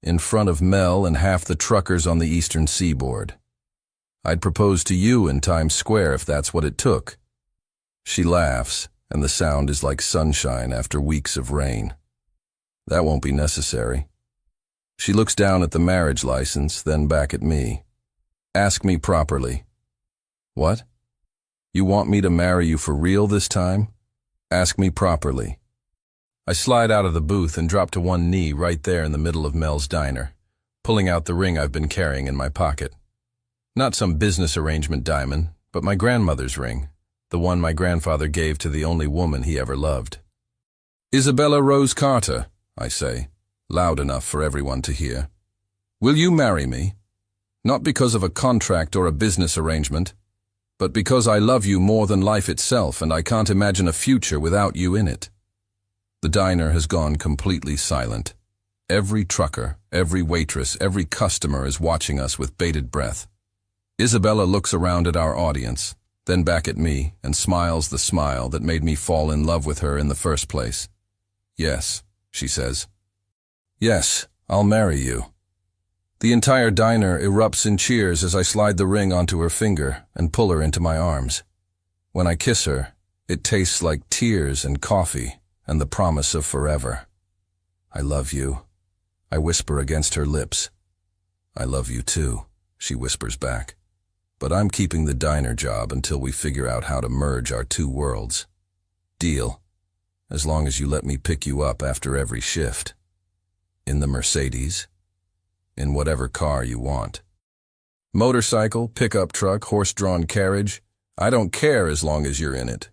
In front of Mel and half the truckers on the eastern seaboard. I'd propose to you in Times Square if that's what it took. She laughs, and the sound is like sunshine after weeks of rain. That won't be necessary. She looks down at the marriage license, then back at me. Ask me properly. What? You want me to marry you for real this time? Ask me properly. I slide out of the booth and drop to one knee right there in the middle of Mel's diner, pulling out the ring I've been carrying in my pocket. Not some business arrangement diamond, but my grandmother's ring, the one my grandfather gave to the only woman he ever loved. Isabella Rose Carter, I say, loud enough for everyone to hear. Will you marry me? Not because of a contract or a business arrangement, but because I love you more than life itself and I can't imagine a future without you in it. The diner has gone completely silent. Every trucker, every waitress, every customer is watching us with bated breath. Isabella looks around at our audience, then back at me, and smiles the smile that made me fall in love with her in the first place. Yes, she says. Yes, I'll marry you. The entire diner erupts in cheers as I slide the ring onto her finger and pull her into my arms. When I kiss her, it tastes like tears and coffee and the promise of forever. I love you, I whisper against her lips. I love you too, she whispers back. But I'm keeping the diner job until we figure out how to merge our two worlds. Deal, as long as you let me pick you up after every shift. In the Mercedes, in whatever car you want. Motorcycle, pickup truck, horse-drawn carriage, I don't care as long as you're in it.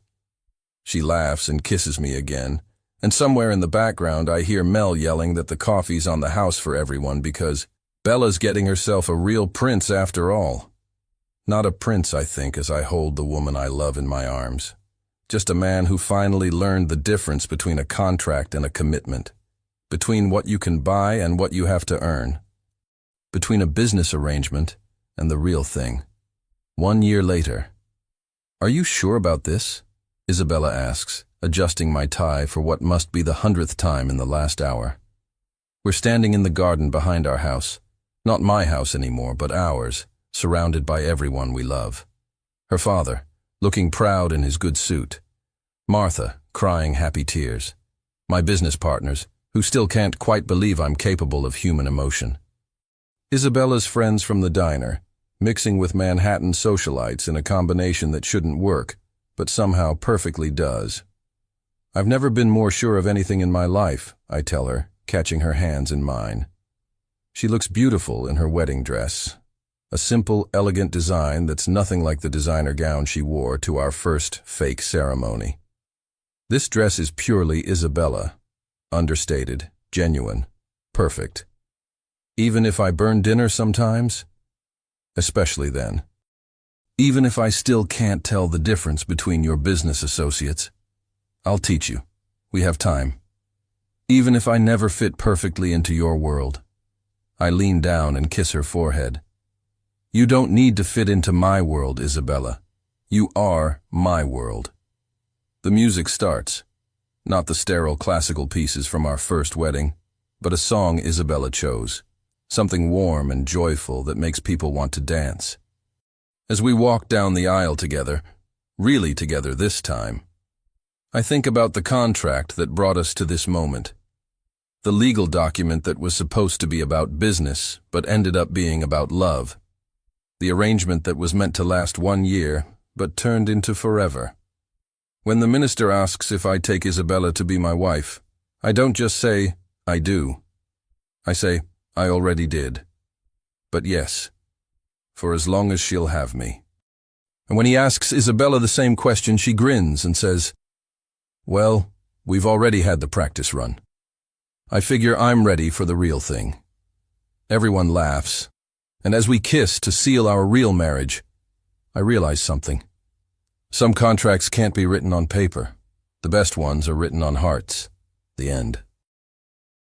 She laughs and kisses me again, and somewhere in the background I hear Mel yelling that the coffee's on the house for everyone because Bella's getting herself a real prince after all. Not a prince, I think, as I hold the woman I love in my arms. Just a man who finally learned the difference between a contract and a commitment, between what you can buy and what you have to earn, between a business arrangement and the real thing. 1 year later. Are you sure about this? Isabella asks, adjusting my tie for what must be the 100th time in the last hour. We're standing in the garden behind our house. Not my house anymore, but ours, surrounded by everyone we love. Her father, looking proud in his good suit. Martha, crying happy tears. My business partners, who still can't quite believe I'm capable of human emotion. Isabella's friends from the diner, mixing with Manhattan socialites in a combination that shouldn't work, but somehow perfectly does. I've never been more sure of anything in my life, I tell her, catching her hands in mine. She looks beautiful in her wedding dress. A simple, elegant design that's nothing like the designer gown she wore to our first fake ceremony. This dress is purely Isabella. Understated, genuine, perfect. Even if I burn dinner sometimes? Especially then. Even if I still can't tell the difference between your business associates, I'll teach you. We have time. Even if I never fit perfectly into your world. I lean down and kiss her forehead. You don't need to fit into my world, Isabella. You are my world. The music starts. Not the sterile classical pieces from our first wedding, but a song Isabella chose. Something warm and joyful that makes people want to dance. As we walk down the aisle together, really together this time, I think about the contract that brought us to this moment. The legal document that was supposed to be about business, but ended up being about love. The arrangement that was meant to last 1 year, but turned into forever. When the minister asks if I take Isabella to be my wife, I don't just say, I do. I say, I already did. But yes, for as long as she'll have me. And when he asks Isabella the same question, she grins and says, well, we've already had the practice run. I figure I'm ready for the real thing. Everyone laughs, and as we kiss to seal our real marriage, I realize something. Some contracts can't be written on paper. The best ones are written on hearts. The end.